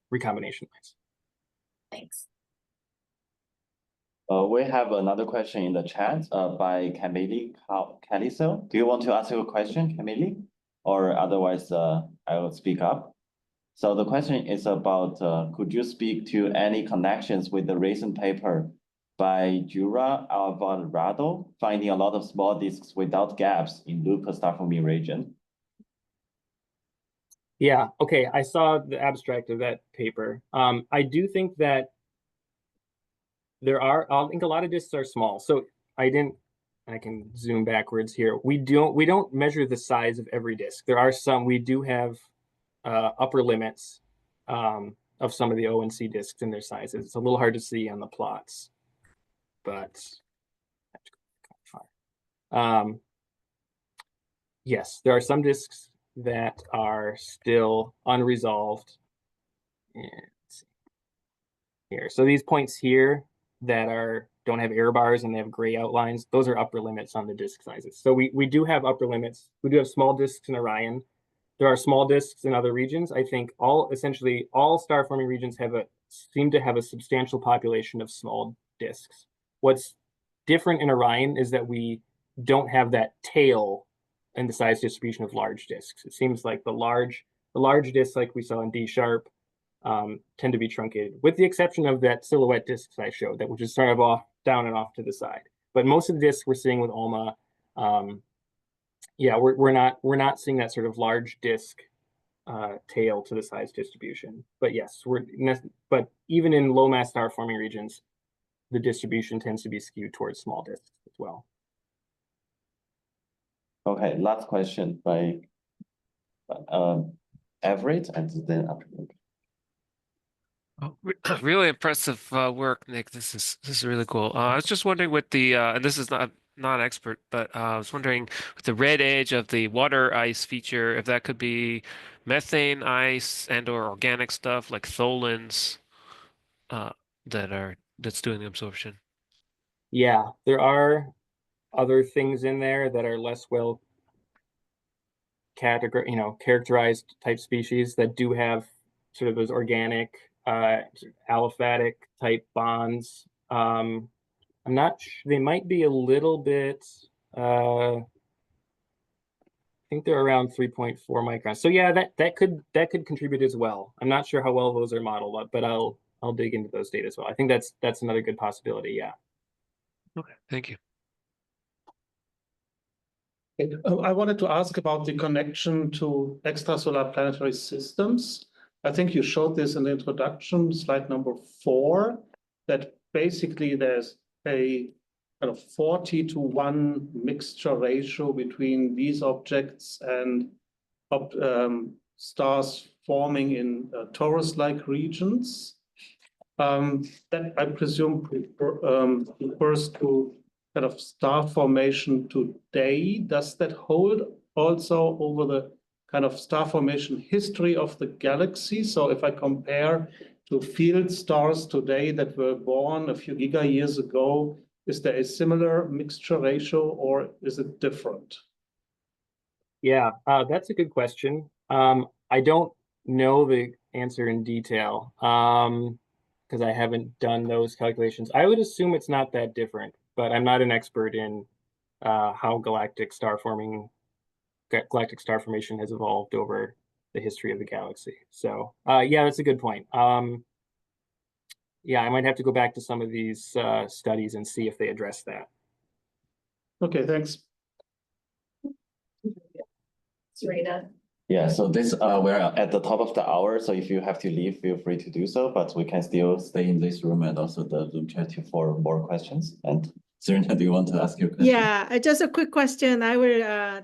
recombination lines. Thanks. We have another question in the chat by Camille Caliso. Do you want to ask your question, Camille? Or otherwise, I will speak up. So the question is about, could you speak to any connections with the recent paper by Jura Alvarado, finding a lot of small disks without gaps in loop star forming region? Yeah, okay, I saw the abstract of that paper. I do think that I think a lot of disks are small. So I can zoom backwards here. We don't measure the size of every disk. There are some, we do have upper limits of some of the O and C disks and their sizes. It's a little hard to see on the plots, but yes, there are some disks that are still unresolved. And let's see here. So these points here that don't have error bars and they have gray outlines, those are upper limits on the disk sizes. So we do have upper limits. We do have small disks in Orion. There are small disks in other regions. I think essentially all star forming regions seem to have a substantial population of small disks. What's different in Orion is that we don't have that tail in the size distribution of large disks. It seems like the large disks like we saw in D sharp tend to be truncated, with the exception of that silhouette disks I showed, which is sort of down and off to the side. But most of the disks we're seeing with ALMA, yeah, we're not seeing that sort of large disk tail to the size distribution. But yes, but even in low mass star forming regions, the distribution tends to be skewed towards small disks as well. Okay, last question by Everett, and then after. Oh, really impressive work, Nick. This is really cool. I was just wondering with the and this is not expert, but I was wondering with the red edge of the water ice feature, if that could be methane ice and/or organic stuff like tholins that's doing the absorption. Yeah, there are other things in there that are less well characterized type species that do have sort of those organic aliphatic type bonds. I'm not sure, they might be a little bit, I think they're around 3.4 microns. So yeah, that could contribute as well. I'm not sure how well those are modeled up, but I'll dig into those data as well. I think that's another good possibility, yeah. Okay, thank you. I wanted to ask about the connection to extrasolar planetary systems. I think you showed this in the introduction, slide number 4, that basically there's a kind of 40-to-1 mixture ratio between these objects and stars forming in torus-like regions. That I presume refers to kind of star formation today. Does that hold also over the kind of star formation history of the galaxy? So if I compare to field stars today that were born a few giga years ago, is there a similar mixture ratio or is it different? Yeah, that's a good question. I don't know the answer in detail because I haven't done those calculations. I would assume it's not that different, but I'm not an expert in how galactic star formation has evolved over the history of the galaxy. So yeah, that's a good point. Yeah, I might have to go back to some of these studies and see if they address that. Okay, thanks. Serena. Yeah, so this we're at the top of the hour, so if you have to leave, feel free to do so, but we can still stay in this room and also the Zoom chat for more questions. And Serena, do you want to ask your question? Yeah, just a quick question. I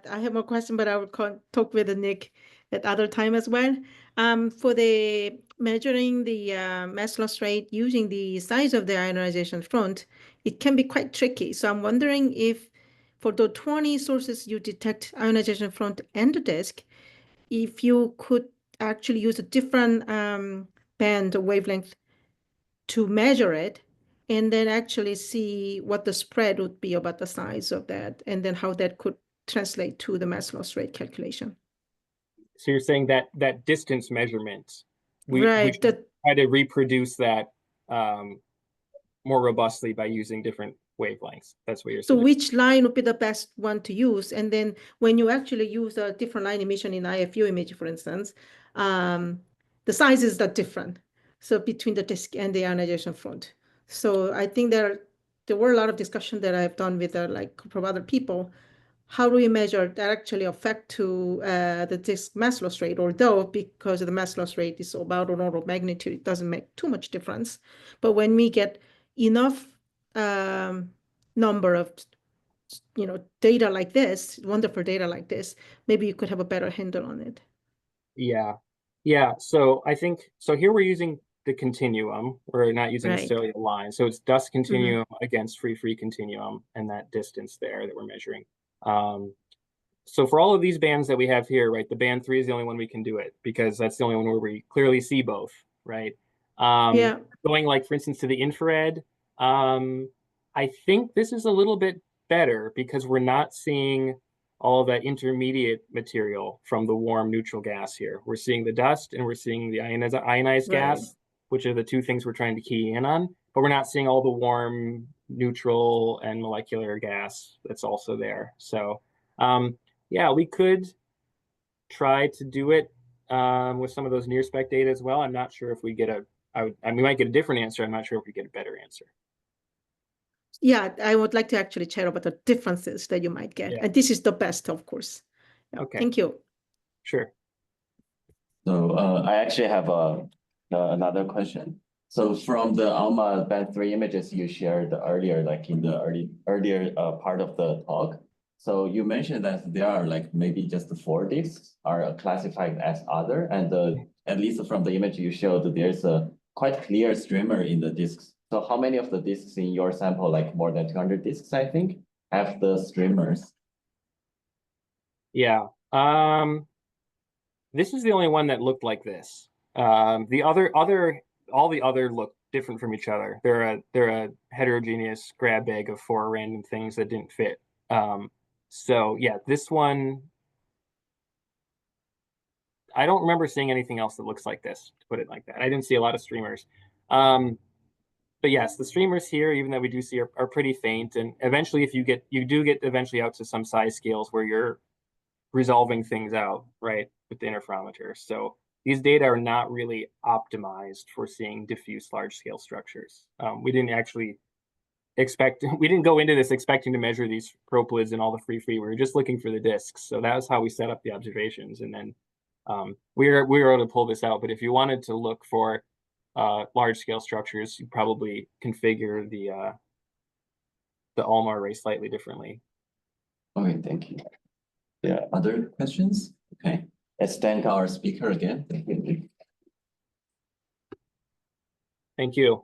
have more question, but I will talk with Nick at other time as well. For the measuring the mass loss rate using the size of the ionization front, it can be quite tricky. So I'm wondering if for the 20 sources you detect ionization front and the disk, if you could actually use a different band or wavelength to measure it, and then actually see what the spread would be about the size of that, and then how that could translate to the mass loss rate calculation. So you're saying that that distance measurement, we Right. should try to reproduce that more robustly by using different wavelengths. That's what you're So saying. which line would be the best one to use? And then when you actually use a different line emission in IFU image, for instance, the sizes are different. So between the disk and the ionization front. So I think there were a lot of discussion that I've done with like from other people. How do we measure that actually affect to the disk mass loss rate? Although because the mass loss rate is about an order of magnitude, it doesn't make too much difference. But when we get enough number of data like this, wonderful data like this, maybe you could have a better handle on it. Yeah. So I think here we're using the continuum. We're not using necessarily a line. So it's dust continuum against free continuum and that distance there that we're measuring. So for all of these bands that we have here, right, the band 3 is the only one we can do it because that's the only one where we clearly see both, right? Going like, for instance, to the infrared, I think this is a little bit better because we're not seeing all that intermediate material from the warm neutral gas here. We're seeing the dust and we're seeing the ionized gas, which are the two things we're trying to key in on, but we're not seeing all the warm, neutral, and molecular gas that's also there. So yeah, we could try to do it with some of those NIRSpec data as well. I'm not sure if we get we might get a different answer. I'm not sure if we get a better answer. Yeah, I would like to actually chat about the differences that you might get. And this is the best, of course. Yeah, okay. Thank you. Sure. So I actually have another question. So from the ALMA band 3 images you shared earlier, like in the earlier part of the talk, so you mentioned that there are like maybe just 4 disks are classified as other, and at least from the image you showed, there's a quite clear streamer in the disks. So how many of the disks in your sample, like more than 200 disks, I think, have the streamers? Yeah. This is the only one that looked like this. All the other look different from each other. They're a heterogeneous grab bag of 4 random things that didn't fit. So yeah, this one, I don't remember seeing anything else that looks like this, to put it like that. I didn't see a lot of streamers. But yes, the streamers here, even that we do see, are pretty faint. And eventually, if you do get eventually out to some size scales where you're resolving things out, right, with the interferometer. So these data are not really optimized for seeing diffuse large scale structures. We didn't go into this expecting to measure these proplyds and all the free. We were just looking for the disks. So that was how we set up the observations. And then we were able to pull this out. But if you wanted to look for large scale structures, you probably configure the ALMA array slightly differently. Okay, thank you. Yeah, other questions? Okay. Let's thank our speaker again. Thank you.